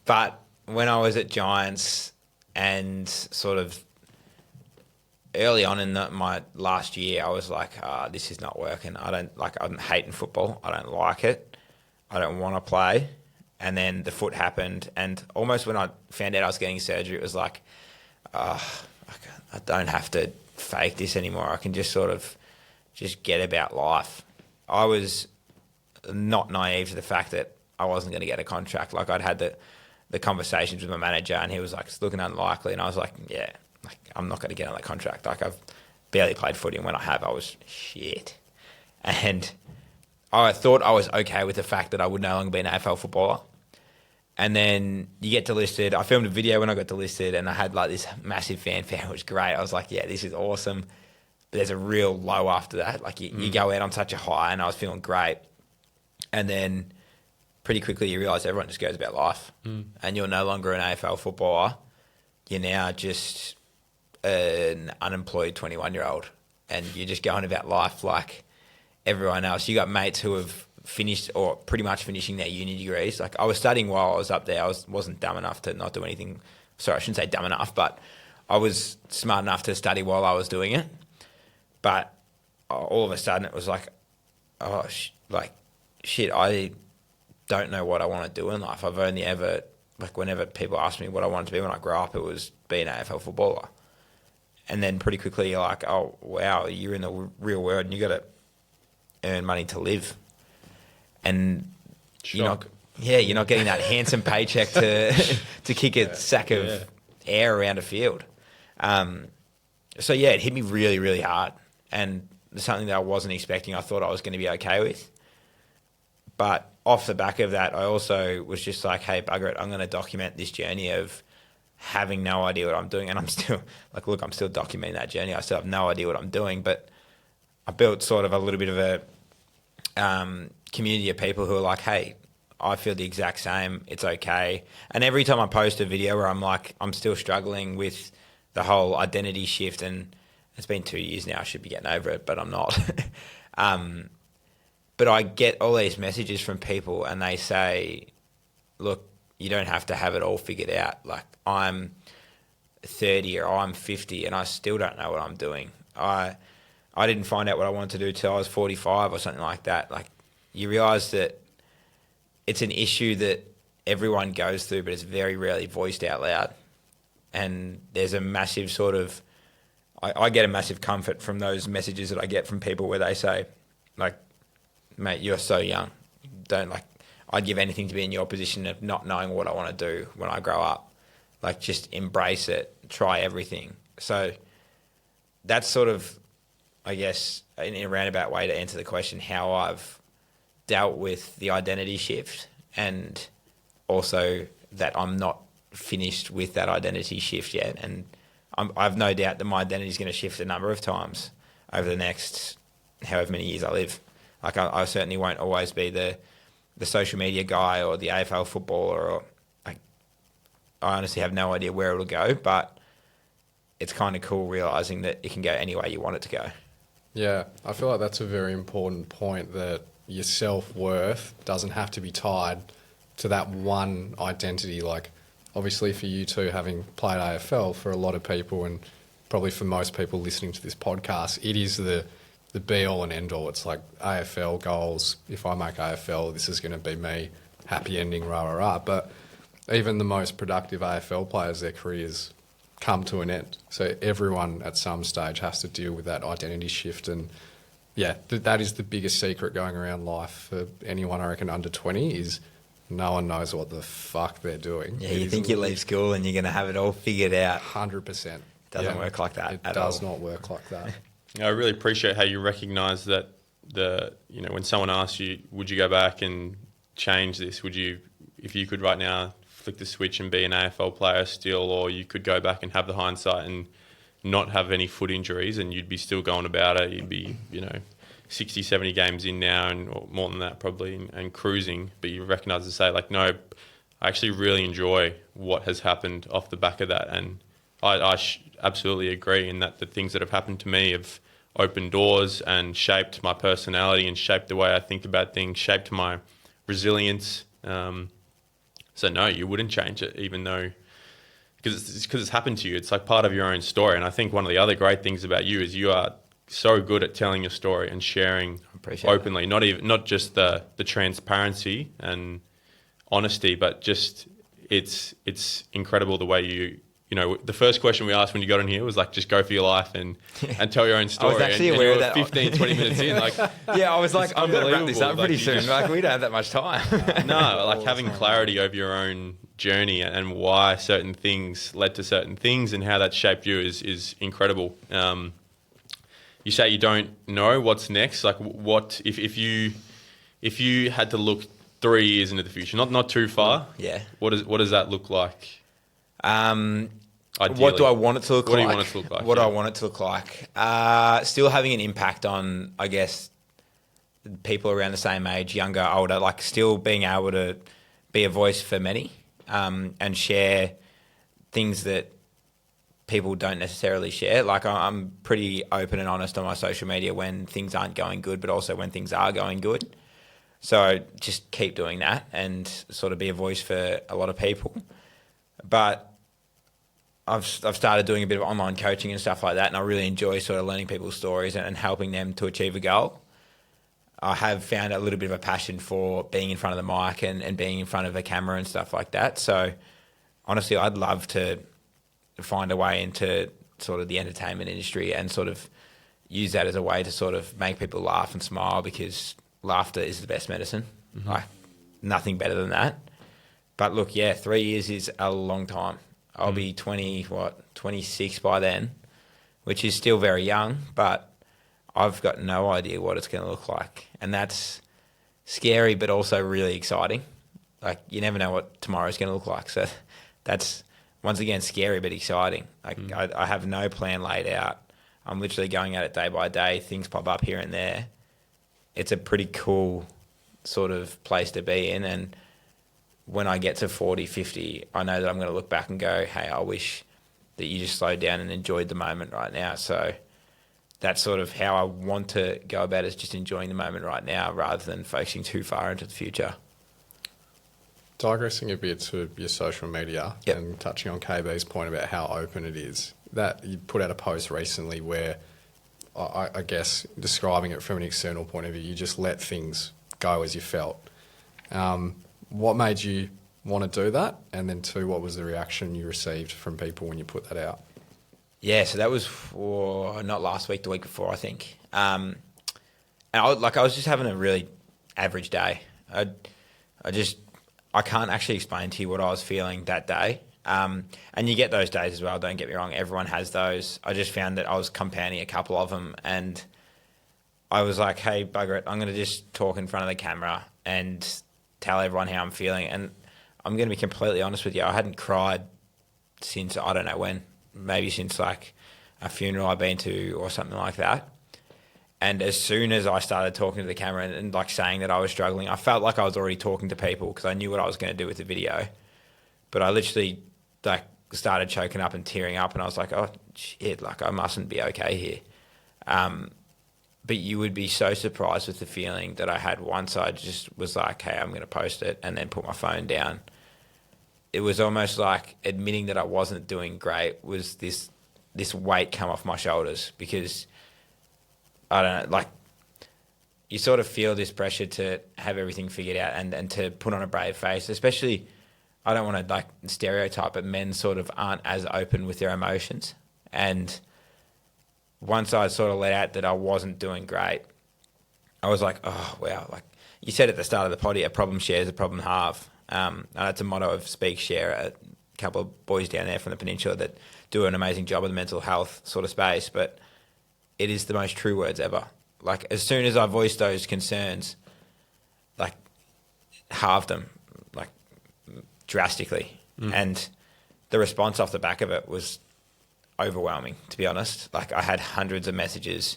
But when I was at Giants, and sort of early on in my last year, I was like, this is not working. I'm hating football. I don't like it. I don't want to play. And then the foot happened, and almost when I found out I was getting surgery, it was like, I don't have to fake this anymore. I can just sort of just get about life. I was not naive to the fact that I wasn't going to get a contract. Like, I'd had the conversations with my manager, and he was like, it's looking unlikely. And I was like, I'm not going to get on that contract. Like, I've barely played footy, and when I have, I was shit. And I thought I was okay with the fact that I would no longer be an AFL footballer. And then you get delisted. I filmed a video when I got delisted, and I had like this massive fanfare. It was great. I was like, yeah, this is awesome. But there's a real low after that. Like you go out on such a high, and I was feeling great. And then pretty quickly you realise everyone just goes about life. And you're no longer an AFL footballer. You're now just an unemployed 21-year-old. And you're just going about life like everyone else. You got mates who have finished or pretty much finishing their uni degrees. Like I was studying while I was up there. I wasn't dumb enough to not do anything. Sorry, I shouldn't say dumb enough, but I was smart enough to study while I was doing it. But all of a sudden it was like, shit, I don't know what I want to do in life. I've only ever, like whenever people ask me what I wanted to be when I grew up, it was be an AFL footballer. And then pretty quickly you're like, oh, wow, you're in the real world and you got to earn money to live. And you're not getting that handsome paycheck to kick a sack of air around a field. So yeah, it hit me really, really hard, and it's something that I wasn't expecting. I thought I was going to be okay with, but off the back of that, I also was just like, hey, bugger it, I'm going to document this journey of having no idea what I'm doing, and I'm still like, look, I'm still documenting that journey. I still have no idea what I'm doing, but I built sort of a little bit of a community of people who are like, hey, I feel the exact same. It's okay. And every time I post a video where I'm like, I'm still struggling with the whole identity shift, and it's been 2 years now. I should be getting over it, but I'm not. But I get all these messages from people, and they say, look, you don't have to have it all figured out. Like I'm 30 or I'm 50 and I still don't know what I'm doing. I didn't find out what I wanted to do till I was 45 or something like that. Like you realise that it's an issue that everyone goes through, but it's very rarely voiced out loud. And there's a massive sort of, I get a massive comfort from those messages that I get from people where they say, like, mate, you're so young. I'd give anything to be in your position of not knowing what I want to do when I grow up. Like, just embrace it, try everything. So that's sort of, I guess, in a roundabout way to answer the question, how I've dealt with the identity shift, and also that I'm not finished with that identity shift yet. And I've no doubt that my identity is going to shift a number of times over the next however many years I live. Like I certainly won't always be the social media guy or the AFL footballer, or I honestly have no idea where it'll go, but it's kind of cool realising that it can go any way you want it to go. Yeah, I feel like that's a very important point, that your self-worth doesn't have to be tied to that one identity. Like, obviously for you two, having played AFL, for a lot of people, and probably for most people listening to this podcast, it is the be-all and end-all. It's like AFL goals. If I make AFL, this is going to be me. Happy ending, rah, rah, rah. But even the most productive AFL players, their careers come to an end. So everyone at some stage has to deal with that identity shift. And yeah, that is the biggest secret going around life for anyone, I reckon, under 20, is no one knows what the fuck they're doing. Yeah, you think you leave school and you're going to have it all figured out. 100%. Doesn't work like that It at all. does not work like that. I really appreciate how you recognise that when someone asks you, would you go back and change this? Would you, if you could right now flick the switch and be an AFL player still, or you could go back and have the hindsight and not have any foot injuries and you'd be still going about it, you'd be, 60, 70 games in now, and or more than that probably, and cruising, but you recognise to say, like, no, I actually really enjoy what has happened off the back of that. And I absolutely agree in that the things that have happened to me have opened doors and shaped my personality and shaped the way I think about things, shaped my resilience. So no, you wouldn't change it, even though, because it's happened to you. It's like part of your own story. And I think one of the other great things about you is you are so good at telling your story and sharing openly, not just the transparency and honesty, but just it's incredible the way the first question we asked when you got in here was like, just go for your life and tell your own story. I was actually aware of that. 15, 20 minutes in. Like, yeah, I was like, I'm going to wrap this up pretty soon. Like, we don't have that much time. No, like having clarity over your own journey and why certain things led to certain things and how that shaped you is incredible. You say you don't know what's next. Like, what if you had to look 3 years into the future, not too far. Yeah. What does that look like? What Ideally? do I want it to look What like? do you want it to look like? What do Yeah. I want it to look like? Still having an impact on, I guess, people around the same age, younger, older, like still being able to be a voice for many, and share things that people don't necessarily share. Like I'm pretty open and honest on my social media when things aren't going good, but also when things are going good. So just keep doing that and sort of be a voice for a lot of people. But I've started doing a bit of online coaching and stuff like that, and I really enjoy sort of learning people's stories and helping them to achieve a goal. I have found a little bit of a passion for being in front of the mic and being in front of a camera and stuff like that. So honestly, I'd love to find a way into sort of the entertainment industry and sort of use that as a way to sort of make people laugh and smile, because laughter is the best medicine. Like nothing better than that. But look, 3 years is a long time. I'll be 26 by then, which is still very young, but I've got no idea what it's going to look like. And that's scary, but also really exciting. Like you never know what tomorrow's going to look like. So that's, once again, scary, but exciting. Like I have no plan laid out. I'm literally going at it day by day. Things pop up here and there. It's a pretty cool sort of place to be in. And when I get to 40, 50, I know that I'm going to look back and go, hey, I wish that you just slowed down and enjoyed the moment right now. So that's sort of how I want to go about it, is just enjoying the moment right now rather than focusing too far into the future. Digressing a bit to your social media and touching on KB's point about how open it is, that you put out a post recently where I guess describing it from an external point of view, you just let things go as you felt. What made you want to do that? And then 2, what was the reaction you received from people when you put that out? Yeah, so that was not last week, the week before, I think. And I was just having a really average day. I can't actually explain to you what I was feeling that day. And you get those days as well, don't get me wrong. Everyone has those. I just found that I was compounding a couple of them, and I was like, hey, bugger it, I'm going to just talk in front of the camera and tell everyone how I'm feeling. And I'm going to be completely honest with you, I hadn't cried since, I don't know when, maybe since like a funeral I've been to or something like that. And as soon as I started talking to the camera and like saying that I was struggling, I felt like I was already talking to people because I knew what I was going to do with the video. But I literally like started choking up and tearing up, and I was like, oh shit, like I mustn't be okay here. But you would be so surprised with the feeling that I had once I just was like, hey, I'm going to post it, and then put my phone down. It was almost like admitting that I wasn't doing great was this weight come off my shoulders, because I don't know, like you sort of feel this pressure to have everything figured out and to put on a brave face, especially, I don't want to like stereotype, but men sort of aren't as open with their emotions. And once I sort of let out that I wasn't doing great, I was like, oh, wow. Like you said at the start of the potty, a problem shared is a problem halved. And that's a motto of Speak Share, a couple of boys down there from the peninsula that do an amazing job of the mental health sort of space. But it is the most true words ever. Like as soon as I voiced those concerns, like halved them, like drastically. And the response off the back of it was overwhelming, to be honest. Like I had hundreds of messages,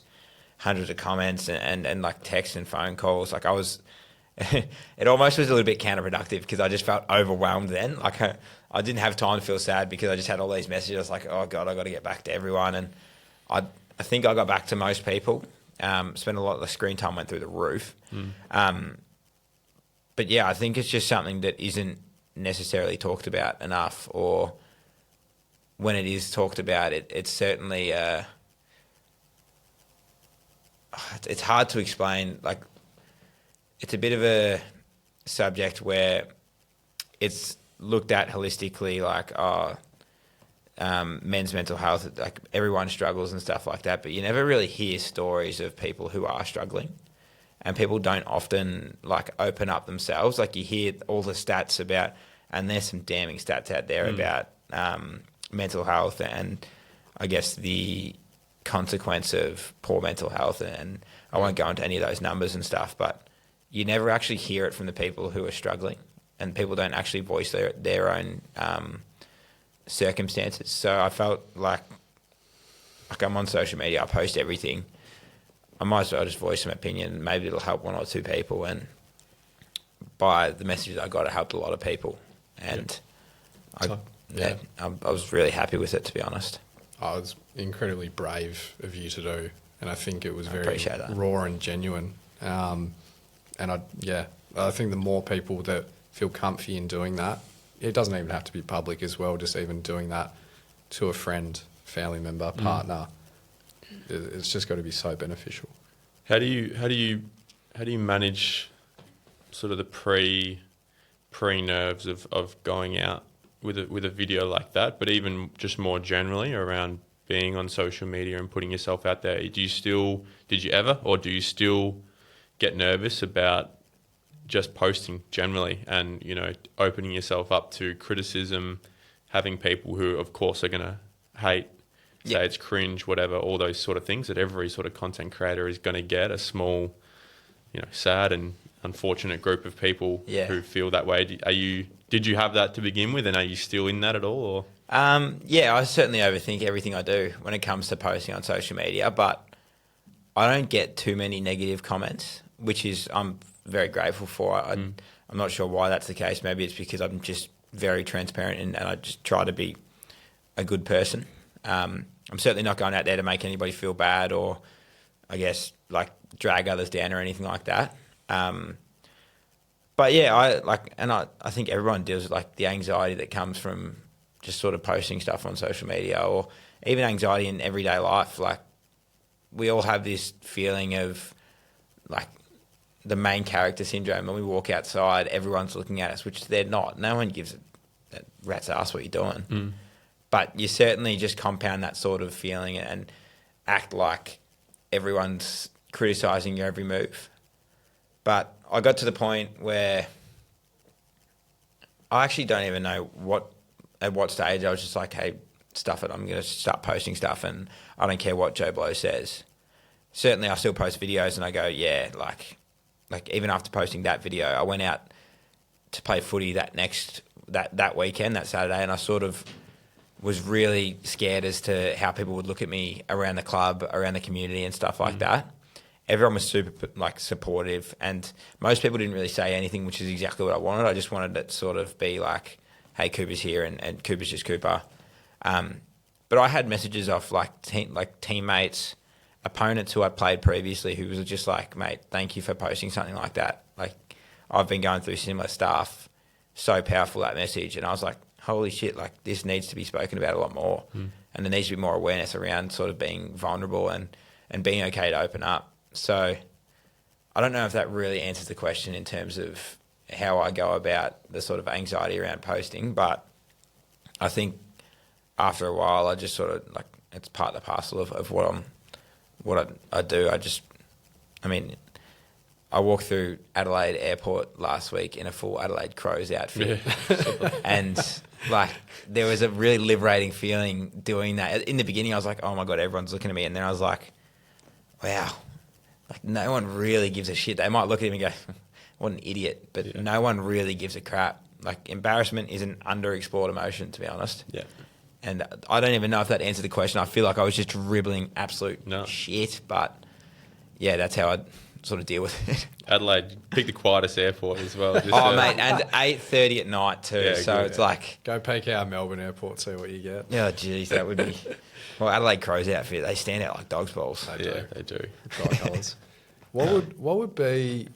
hundreds of comments and like texts and phone calls. Like I was, it almost was a little bit counterproductive because I just felt overwhelmed then. Like I didn't have time to feel sad because I just had all these messages. I was like, oh God, I got to get back to everyone. And I think I got back to most people. Spent a lot of the screen time went through the roof. But yeah, I think it's just something that isn't necessarily talked about enough, or when it is talked about, it's certainly it's hard to explain. Like it's a bit of a subject where it's looked at holistically, like men's mental health, like everyone struggles and stuff like that, but you never really hear stories of people who are struggling, and people don't often like open up themselves. Like you hear all the stats about, and there's some damning stats out there about mental health and I guess the consequence of poor mental health, and I won't go into any of those numbers and stuff, but you never actually hear it from the people who are struggling, and people don't actually voice their own circumstances. So I felt like I'm on social media, I post everything. I might as well just voice some opinion. Maybe it'll help one or two people. And by the messages I got, it helped a lot of people. And I was really happy with it, to be honest. Oh, it was incredibly brave of you to do, and I think it was very that. raw and genuine. And I think the more people that feel comfy in doing that, it doesn't even have to be public as well. Just even doing that to a friend, family member, partner, it's just got to be so beneficial. How do you manage sort of the pre nerves of going out with a video like that, but even just more generally around being on social media and putting yourself out there? Did you ever, or do you still get nervous about just posting generally and, you know, opening yourself up to criticism, having people who, of course, are going to hate, say it's cringe, whatever, all those sort of things that every sort of content creator is going to get, a small, you know, sad and unfortunate group of people who feel that way. Did you have that to begin with, and are you still in that at all? Or? I certainly overthink everything I do when it comes to posting on social media, but I don't get too many negative comments, which is I'm very grateful for. I'm not sure why that's the case. Maybe it's because I'm just very transparent and I just try to be a good person. I'm certainly not going out there to make anybody feel bad or, I guess, like drag others down or anything like that. But yeah, I think everyone deals with like the anxiety that comes from just sort of posting stuff on social media, or even anxiety in everyday life. Like, we all have this feeling of like the main character syndrome. When we walk outside, everyone's looking at us, which they're not. No one gives a rat's ass what you're doing. But you certainly just compound that sort of feeling and act like everyone's criticising your every move. But I got to the point where I actually don't even know at what stage I was just like, hey, stuff it, I'm going to start posting stuff and I don't care what Joe Blow says. Certainly I still post videos and I go, yeah, like even after posting that video, I went out to play footy that weekend, that Saturday, and I sort of was really scared as to how people would look at me around the club, around the community and stuff like that. Everyone was super supportive, and most people didn't really say anything, which is exactly what I wanted. I just wanted it to sort of be like, hey, Cooper's here and Cooper's just Cooper. But I had messages off teammates, opponents who I played previously who was just like, mate, thank you for posting something like that. Like, I've been going through similar stuff. So powerful, that message. And I was like, holy shit, like this needs to be spoken about a lot more. And there needs to be more awareness around sort of being vulnerable and being okay to open up. So I don't know if that really answers the question in terms of how I go about the sort of anxiety around posting, but I think after a while I just sort of like, it's part and parcel of what I do. I walked through Adelaide Airport last week in a full Adelaide Crows outfit. And like there was a really liberating feeling doing that. In the beginning I was like, oh my God, everyone's looking at me. And then I was like, wow, like no one really gives a shit. They might look at him and go, what an idiot. But no one really gives a crap. Like embarrassment is an underexplored emotion, to be honest. Yeah. And I don't even know if that answered the question. I feel like I was just dribbling absolute shit. But yeah, that's how I sort of deal with it. Adelaide, pick the quietest airport as well. Mate, and 8:30 at night too. Yeah, so it's like... Go peek out Melbourne Airport, see what you get. Oh, geez, that would be... Well, Adelaide Crows outfit, they stand out like dog's balls. They do. Tricolours. What would be...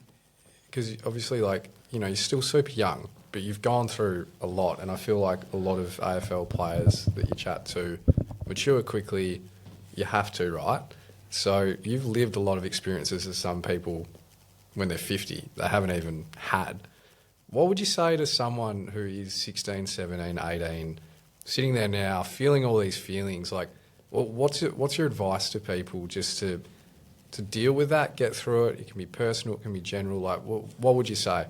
Because obviously, like, you know, you're still super young, but you've gone through a lot, and I feel like a lot of AFL players that you chat to mature quickly. You have to, right? So you've lived a lot of experiences that some people, when they're 50, they haven't even had. What would you say to someone who is 16, 17, 18, sitting there now, feeling all these feelings? Like, what's your advice to people just to deal with that, get through it? It can be personal, it can be general. Like, what would you say?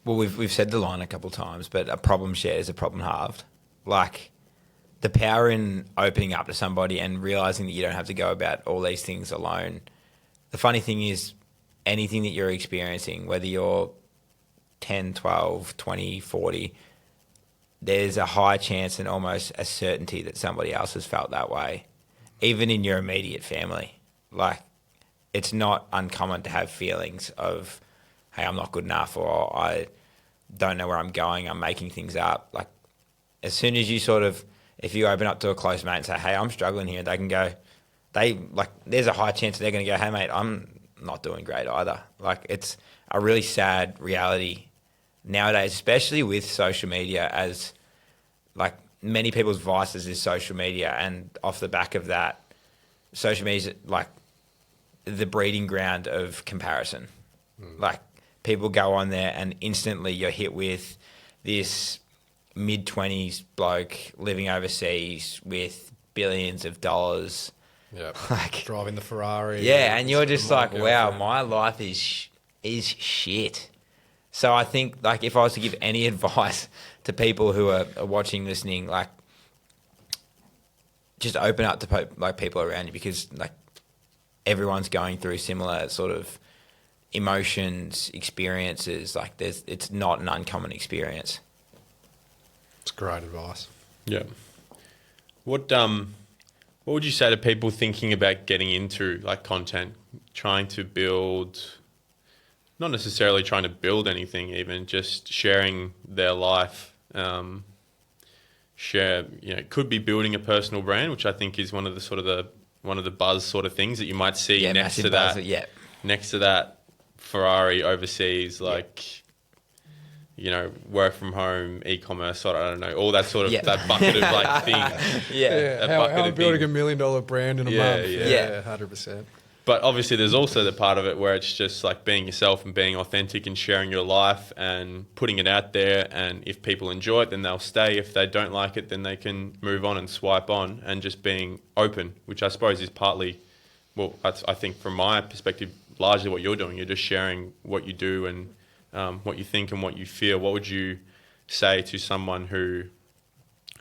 Well, we've said the line a couple of times, but a problem shared is a problem halved. Like, the power in opening up to somebody and realising that you don't have to go about all these things alone. The funny thing is, anything that you're experiencing, whether you're 10, 12, 20, 40, there's a high chance and almost a certainty that somebody else has felt that way, even in your immediate family. Like, it's not uncommon to have feelings of, hey, I'm not good enough, or I don't know where I'm going, I'm making things up. Like, as soon as you if you open up to a close mate and say, hey, I'm struggling here, they can go, there's a high chance they're going to go, hey, mate, I'm not doing great either. Like, it's a really sad reality nowadays, especially with social media, as like many people's vices is social media, and off the back of that, social media is like the breeding ground of comparison. Like, people go on there and instantly you're hit with this mid-20s bloke living overseas with billions of dollars. Yeah, like driving the Ferrari. Yeah, and you're just like, wow, my life is shit. So I think, like, if I was to give any advice to people who are watching, listening, like, just open up to people around you, because like everyone's going through similar sort of emotions, experiences. Like, it's not an uncommon experience. It's great advice. Yeah. What would you say to people thinking about getting into like content, trying to build, not necessarily trying to build anything, even just sharing their life, could be building a personal brand, which I think is one of the buzz sort of things that you might see next to that. Next to that Ferrari overseas, work from home, e-commerce, I don't know, all that sort of, that bucket of like things. How I'm building $1 million brand in a month. Yeah, 100%. But obviously there's also the part of it where it's just like being yourself and being authentic and sharing your life and putting it out there. And if people enjoy it, then they'll stay. If they don't like it, then they can move on and swipe on, and just being open, which I suppose is partly, I think from my perspective, largely what you're doing. You're just sharing what you do and what you think and what you feel. What would you say to someone who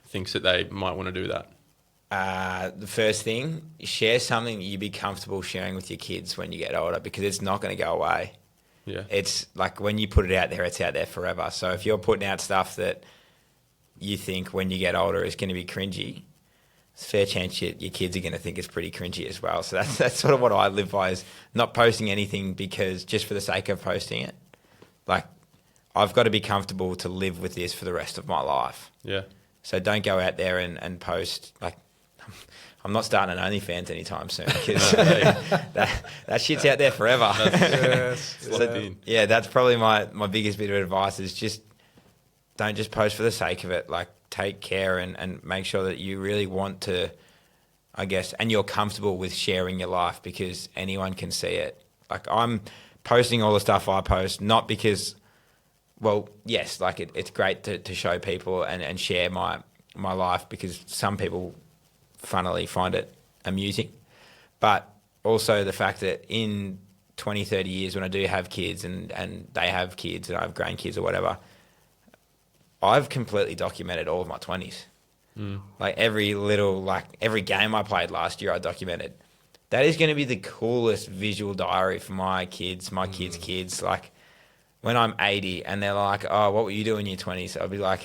thinks that they might want to do that? The first thing, share something you'd be comfortable sharing with your kids when you get older, because it's not going to go away. Yeah. It's like when you put it out there, it's out there forever. So if you're putting out stuff that you think when you get older is going to be cringy, it's a fair chance your kids are going to think it's pretty cringy as well. So that's sort of what I live by, is not posting anything because just for the sake of posting it. Like, I've got to be comfortable to live with this for the rest of my life. Yeah. So don't go out there and post, like, I'm not starting an OnlyFans anytime soon, because that shit's out there forever. That's probably my biggest bit of advice, is just don't just post for the sake of it. Like, take care and make sure that you really want to, I guess, and you're comfortable with sharing your life, because anyone can see it. Like, I'm posting all the stuff I post, not because, well, yes, like it's great to show people and share my life, because some people funnily find it amusing, but also the fact that in 20, 30 years, when I do have kids and they have kids and I have grandkids or whatever, I've completely documented all of my 20s. Like, every game I played last year, I documented. That is going to be the coolest visual diary for my kids, my kids' kids. Like, when I'm 80 and they're like, oh, what were you doing in your 20s? I'll be like,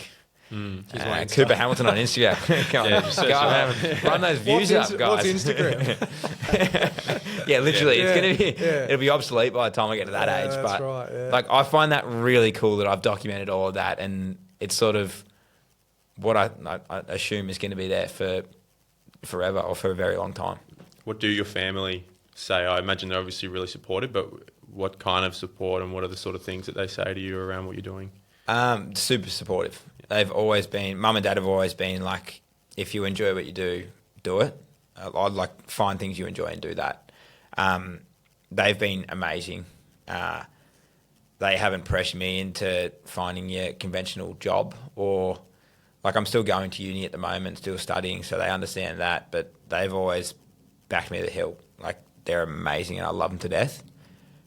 Cooper Hamilton on Instagram. Run those views up, guys. What's Instagram? Literally, it's going to be, it'll be obsolete by the time I get to that age. But right, like, I find that really cool that I've documented all of that, and it's sort of what I assume is going to be there for forever, or for a very long time. What do your family say? I imagine they're obviously really supportive, but what kind of support, and what are the sort of things that they say to you around what you're doing? Super supportive. They've always been, mum and dad have always been like, if you enjoy what you do, do it. I'd like, find things you enjoy and do that. They've been amazing. They haven't pressured me into finding a conventional job, or like, I'm still going to uni at the moment, still studying, so they understand that, but they've always backed me to the hill. Like, they're amazing and I love them to death.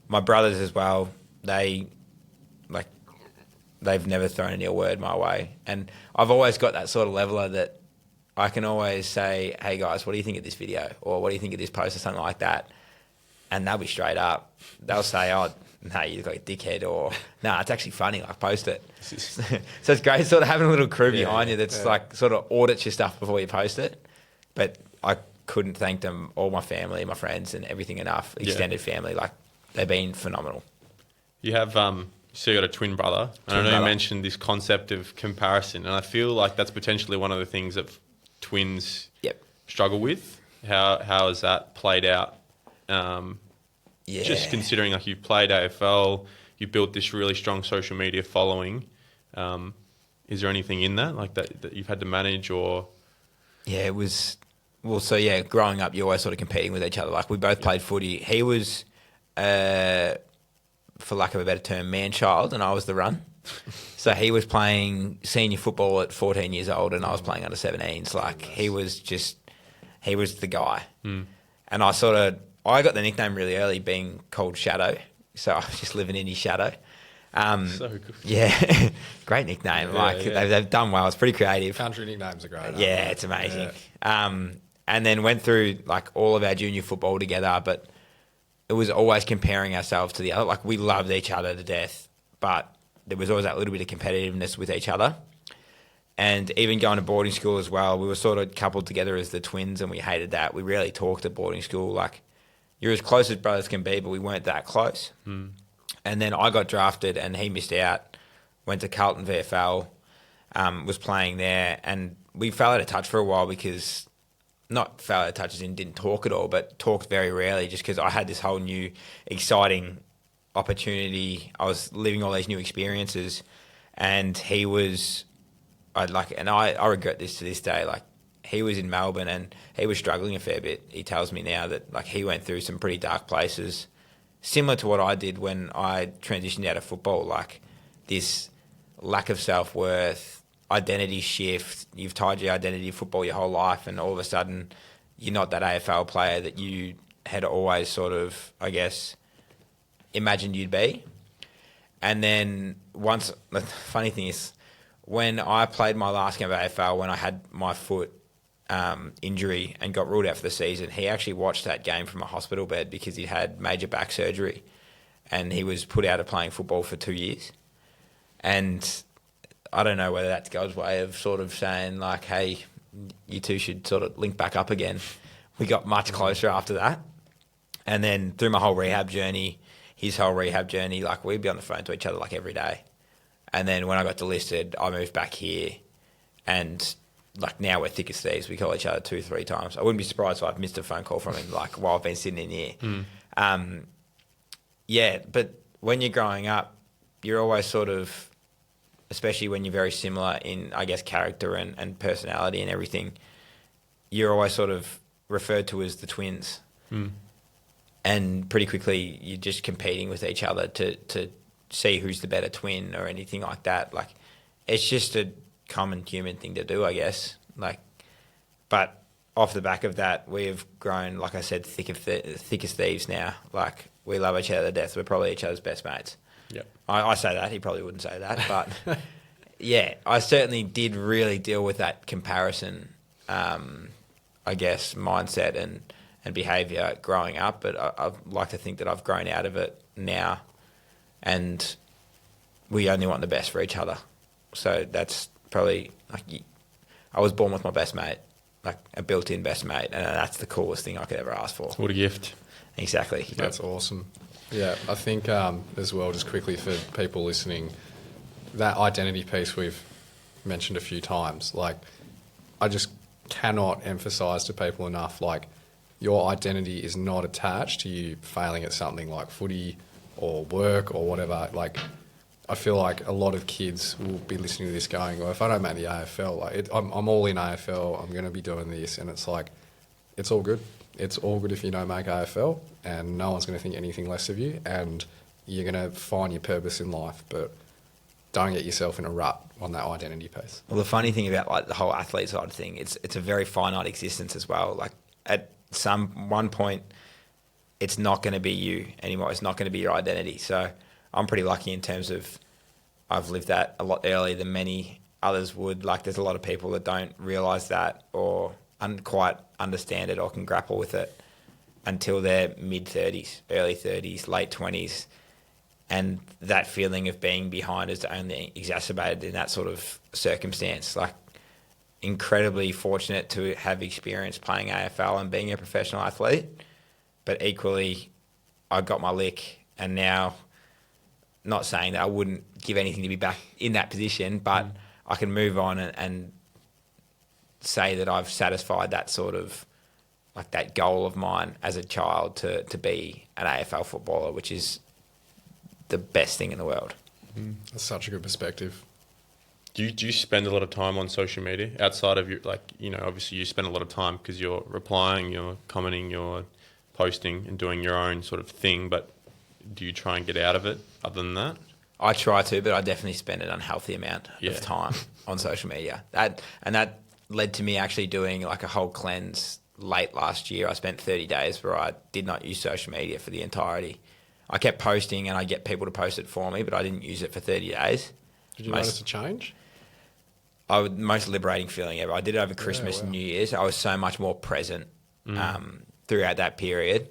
My brothers as well, they've never thrown an ill word my way. And I've always got that sort of leveler that I can always say, hey guys, what do you think of this video? Or what do you think of this post, or something like that? and they'll be straight up. They'll say, "Oh, no, you look like a dickhead," or "No, it's actually funny. Like, post it." So it's great sort of having a little crew behind you that's like sort of audits your stuff before you post it. But I couldn't thank them, all my family, my friends, and everything enough. Extended family, like they've been phenomenal. You have so you got a twin brother. And I know you mentioned this concept of comparison, and I feel like that's potentially one of the things that twins struggle with. How has that played out? Just considering like you played AFL, you built this really strong social media following. Is there anything in that like that you've had to manage or? Yeah, it was. Well, so growing up, you're always sort of competing with each other. Like we both played footy. He was, for lack of a better term, man-child, and I was the run. So he was playing senior football at 14 years old, and I was playing under 17s. Like he was the guy. And I got the nickname really early, being called Shadow. So I was just living in his shadow. So good. Yeah, great nickname. They've done well. It's pretty creative. Country nicknames are great. Yeah, it's amazing. And then went through like all of our junior football together, but it was always comparing ourselves to the other. Like we loved each other to death, but there was always that little bit of competitiveness with each other. And even going to boarding school as well, we were sort of coupled together as the twins, and we hated that. We rarely talked at boarding school. Like you're as close as brothers can be, but we weren't that close. And then I got drafted, and he missed out. Went to Carlton VFL, was playing there, and we fell out of touch for a while because. Not fell out of touch as in didn't talk at all, but talked very rarely just because I had this whole new exciting opportunity. I was living all these new experiences, and he was, I regret this to this day. Like he was in Melbourne and he was struggling a fair bit. He tells me now that like he went through some pretty dark places, similar to what I did when I transitioned out of football. Like this lack of self-worth, identity shift. You've tied your identity to football your whole life, and all of a sudden you're not that AFL player that you had always sort of, I guess, imagined you'd be. And then once, the funny thing is, when I played my last game of AFL, when I had my foot injury and got ruled out for the season, he actually watched that game from a hospital bed because he'd had major back surgery and he was put out of playing football for 2 years. And I don't know whether that's God's way of sort of saying like, hey, you two should sort of link back up again. We got much closer after that. And then through my whole rehab journey, his whole rehab journey, like we'd be on the phone to each other like every day. And then when I got delisted, I moved back here, and like now we're thick as thieves. We call each other 2-3 times. I wouldn't be surprised if I've missed a phone call from him like while I've been sitting in here. But when you're growing up, you're always sort of, especially when you're very similar in, I guess, character and personality and everything, you're always sort of referred to as the twins. And pretty quickly you're just competing with each other to see who's the better twin or anything like that. Like, it's just a common human thing to do, I guess. Like, but off the back of that, we have grown, like I said, thick as thieves now. Like, we love each other to death. We're probably each other's best mates. Yep. I say that. He probably wouldn't say that. But, yeah, I certainly did really deal with that comparison, I guess, mindset and behaviour growing up. But I'd like to think that I've grown out of it now, and we only want the best for each other. So that's probably, like, I was born with my best mate, like a built-in best mate, and that's the coolest thing I could ever ask for. What a gift. Exactly. That's awesome. Yeah, I think as well, just quickly for people listening, that identity piece we've mentioned a few times, like, I just cannot emphasise to people enough, like, your identity is not attached to you failing at something like footy or work or whatever. Like, I feel like a lot of kids will be listening to this going, well, if I don't make the AFL, like I'm all in AFL, I'm going to be doing this. And it's like, it's all good. It's all good if you don't make AFL, and no one's going to think anything less of you, and you're going to find your purpose in life, but don't get yourself in a rut on that identity piece. Well, the funny thing about like the whole athlete side of thing, it's a very finite existence as well. Like at one point, it's not going to be you anymore. It's not going to be your identity. So I'm pretty lucky in terms of I've lived that a lot earlier than many others would. Like, there's a lot of people that don't realise that or quite understand it or can grapple with it. until their mid-30s, early 30s, late 20s. And that feeling of being behind is only exacerbated in that sort of circumstance. Like, incredibly fortunate to have experience playing AFL and being a professional athlete, but equally, I got my lick, and now, not saying that I wouldn't give anything to be back in that position, but I can move on and say that I've satisfied that sort of, like, that goal of mine as a child to be an AFL footballer, which is the best thing in the world. That's such a good perspective. Do you spend a lot of time on social media outside of your, like, obviously you spend a lot of time because you're replying, you're commenting, you're posting and doing your own sort of thing, but do you try and get out of it other than that? I try to, but I definitely spend an unhealthy amount of time on social media. That led to me actually doing like a whole cleanse late last year. I spent 30 days where I did not use social media for the entirety. I kept posting and I get people to post it for me, but I didn't use it for 30 days. Did you notice a change? Most liberating feeling ever. I did it over Christmas and New Year's. I was so much more present throughout that period.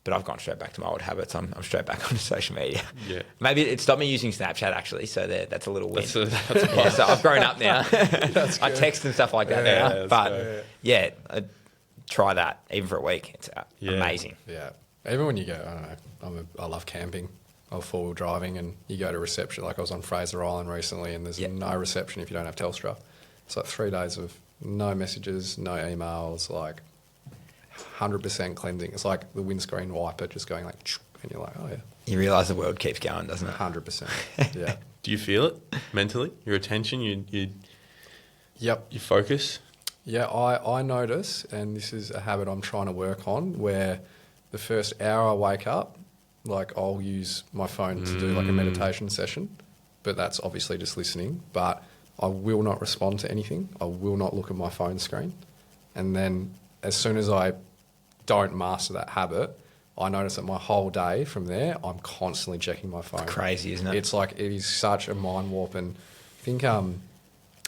But I've gone straight back to my old habits. I'm straight back onto social media. Yeah. Maybe it stopped me using Snapchat, actually, so that's a little win. That's a so I've grown up now. I text and stuff like that now. But, try that, even for a week. It's amazing. Yeah. Even when you go, I don't know, I love camping. I love four-wheel driving, and you go to reception. Like I was on Fraser Island recently, and there's no reception if you don't have Telstra. It's like 3 days of no messages, no emails, like 100% cleansing. It's like the windscreen wiper just going like, and you're like, oh yeah. You realise the world keeps going, doesn't it? 100%. Yeah. Do you feel it mentally? Your attention, you focus? Yeah, I notice, and this is a habit I'm trying to work on, where the first hour I wake up, like I'll use my phone to do like a meditation session, but that's obviously just listening. But I will not respond to anything. I will not look at my phone screen. And then as soon as I don't master that habit, I notice that my whole day from there, I'm constantly checking my phone. It's crazy, isn't it? It's like, it is such a mind warp. And I think Em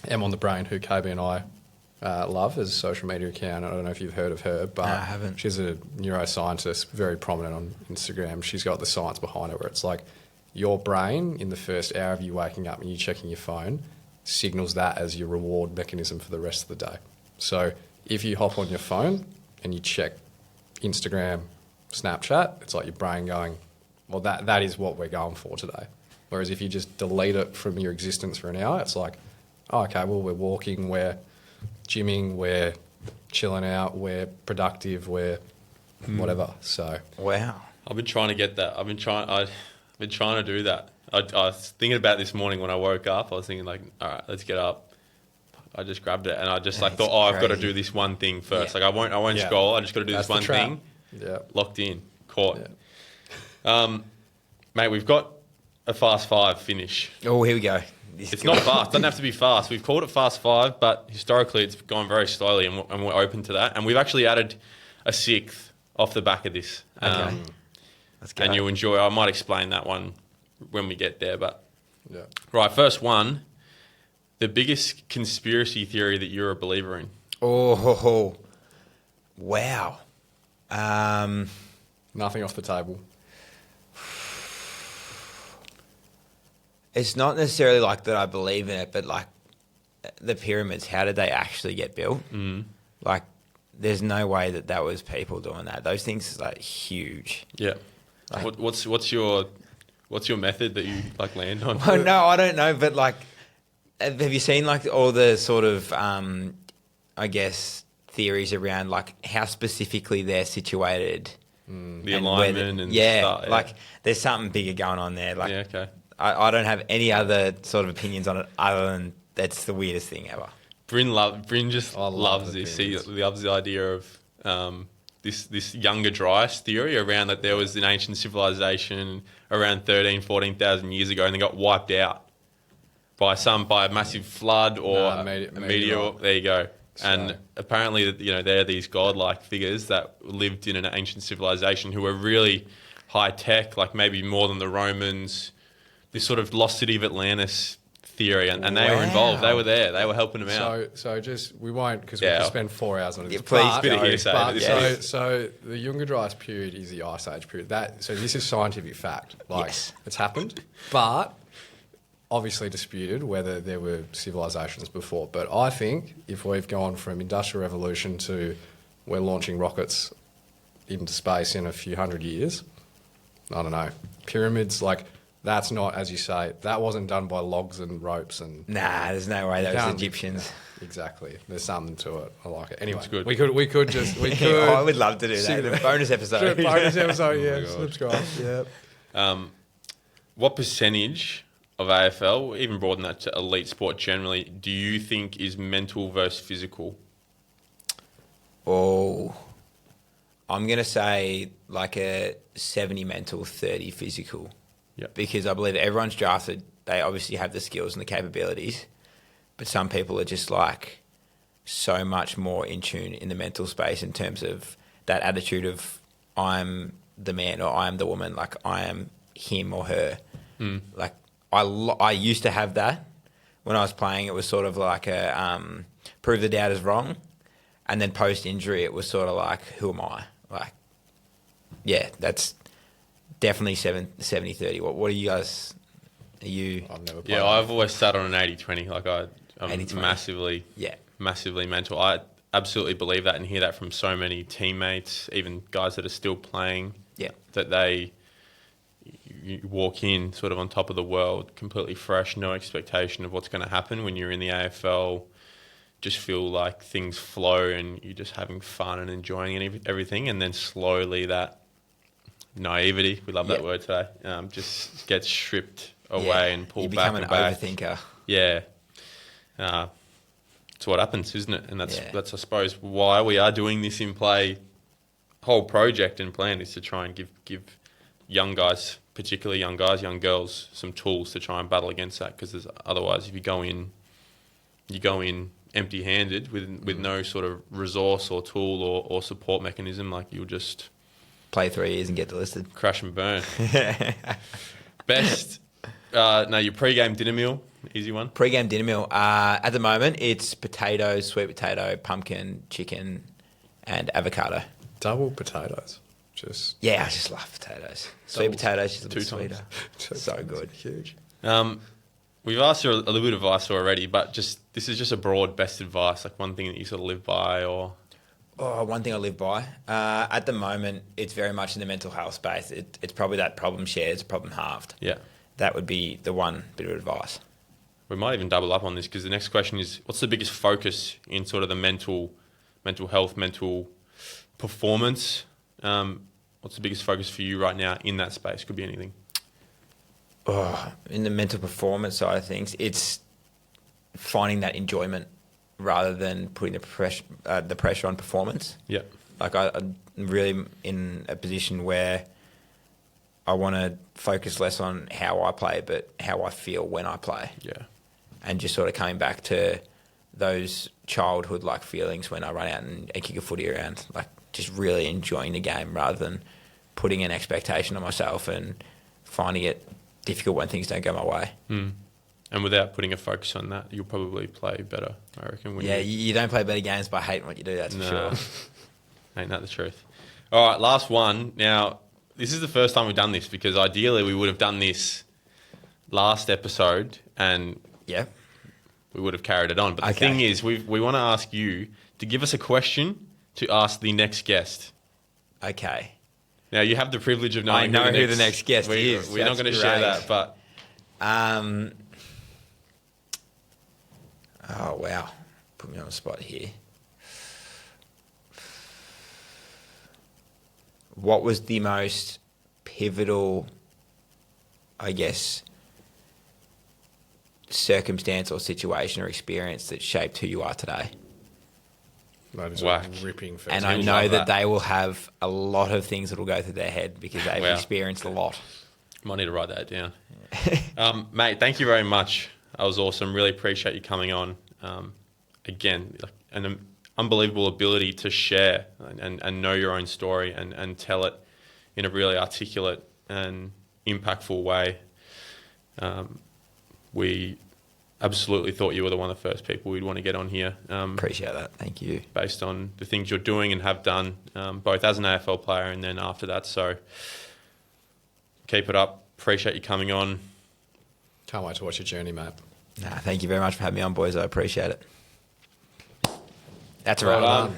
on the Brain, who KB and I love as a social media account, I don't know if you've heard of her, but no, I haven't. She's a neuroscientist, very prominent on Instagram. She's got the science behind it, where it's like your brain, in the first hour of you waking up and you checking your phone, signals that as your reward mechanism for the rest of the day. So if you hop on your phone and you check Instagram, Snapchat, it's like your brain going, well, that is what we're going for today. Whereas if you just delete it from your existence for an hour, it's like, oh, okay, well, we're walking, we're gymming, we're chilling out, we're productive, we're whatever. So wow, I've been trying to get that. I've been trying to do that. I was thinking about this morning when I woke up. I was thinking like, all right, let's get up. I just grabbed it and I just thought, I've got to do this one thing first. Like I won't scroll. I just got to do this one thing. Yeah, locked in, caught. Yeah. Mate, we've got a fast five finish. Oh, here we go. It's not fast. It doesn't have to be fast. We've called it fast five, but historically it's gone very slowly, and we're open to that. And we've actually added a sixth off the back of this. Okay. Let's go. And you'll enjoy. I might explain that one when we get there. But yeah. Right, first one. The biggest conspiracy theory that you're a believer in. Oh, wow. Nothing off the table. It's not necessarily like that I believe in it, but like the pyramids, how did they actually get built? Like, there's no way that was people doing that. Those things are like huge. Yeah. Like, what's your method that you like land on? Well, no, I don't know, but like, have you seen like all the sort of, I guess, theories around like how specifically they're situated? The alignment and stuff, yeah, like there's something bigger going on there. Like, yeah, okay. I don't have any other sort of opinions on it other than that's the weirdest thing ever. Bryn just loves this. He loves the idea of this Younger Dryas theory around that there was an ancient civilization around 14,000 years ago and they got wiped out by a massive flood or a meteor. There you go. So. And apparently, they're these godlike figures that lived in an ancient civilization who were really high tech, like maybe more than the Romans. This sort of lost city of Atlantis theory, and they were involved. They were there. They were helping him out. So we won't, because we could spend 4 hours on it. Yeah, please, bit of hearsay. So the Younger Dryas period is the Ice Age period. So this is scientific fact. It's happened, but obviously disputed whether there were civilizations before. But I think if we've gone from Industrial Revolution to we're launching rockets into space in a few hundred years, I don't know. Pyramids, that's not, as you say, that wasn't done by logs and ropes and... Nah, there's no way those Egyptians... Exactly. There's something to it. I like it. Anyway, it's good. we could I would love to do that. Bonus episode. Bonus episode, yeah. Subscribe. Yeah. What percentage of AFL, even broaden that to elite sport generally, do you think is mental versus physical? Oh, I'm going to say a 70 mental, 30 physical. Yep. Because I believe everyone's drafted, they obviously have the skills and the capabilities, but some people are just so much more in tune in the mental space in terms of that attitude of I'm the man or I'm the woman, I am him or her. Mm. I used to have that when I was playing. It was sort of prove the doubters wrong. And then post-injury, it was sort of who am I? That's definitely 70-30. What are you guys... Are you... I've never played. Yeah, I've always sat on an 80-20. I'm 80-20. massively mental. I absolutely believe that and hear that from so many teammates, even guys that are still playing, that you walk in sort of on top of the world, completely fresh, no expectation of what's going to happen. When you're in the AFL, just feel like things flow and you're just having fun and enjoying everything, and then slowly that naivety, we love that word today, just gets stripped away and pulled back. You become an overthinker. Yeah. It's what happens, isn't it? And that's I suppose why we are doing this in play. Whole project and plan is to try and give young guys, particularly young guys, young girls, some tools to try and battle against that. Because otherwise, if you go in empty-handed with no sort of resource or tool or support mechanism, you'll just play 3 years and get delisted, crash and burn. Best. Your pre-game dinner meal, easy one. Pre-game dinner meal. At the moment, it's potatoes, sweet potato, pumpkin, chicken, and avocado. Double potatoes. I just love potatoes. Sweet potatoes, just a bit sweeter. So good. Huge. We've asked you a little bit of advice already, but this is just a broad best advice, one thing that you sort of live by or... Oh, one thing I live by. At the moment, it's very much in the mental health space. It's probably that problem shared, problem halved. Yeah. That would be the one bit of advice. We might even double up on this because the next question is, what's the biggest focus in sort of the mental health, mental performance? What's the biggest focus for you right now in that space? Could be anything. Oh, in the mental performance side of things, it's finding that enjoyment rather than putting the pressure on performance. Yeah. I'm really in a position where I want to focus less on how I play, but how I feel when I play. Yeah. And just sort of coming back to those childhood feelings when I run out and kick a footy around, just really enjoying the game rather than putting an expectation on myself and finding it difficult when things don't go my way. Mm. And without putting a focus on that, you'll probably play better, I reckon. You don't play better games by hating what you do, that's for sure. Ain't that the truth? All right, last one. Now, this is the first time we've done this because ideally we would have done this last episode and we would have carried it on. But the thing is, we want to ask you to give us a question to ask the next guest. Okay. Now, you have the privilege of knowing who the next guest is. We're not going to share that, but... Oh, wow. Put me on the spot here. What was the most pivotal, I guess, circumstance or situation or experience that shaped who you are today? That is ripping. And I know that they will have a lot of things that will go through their head because they've experienced a lot. Might need to write that down. Mate, thank you very much. That was awesome. Really appreciate you coming on. Again, an unbelievable ability to share and know your own story and tell it in a really articulate and impactful way. We absolutely thought you were one of the first people we'd want to get on here. Appreciate that. Thank you. Based on the things you're doing and have done, both as an AFL player and then after that. So keep it up. Appreciate you coming on. Can't wait to watch your journey, mate. Thank you very much for having me on, boys. I appreciate it. That's Well right. done.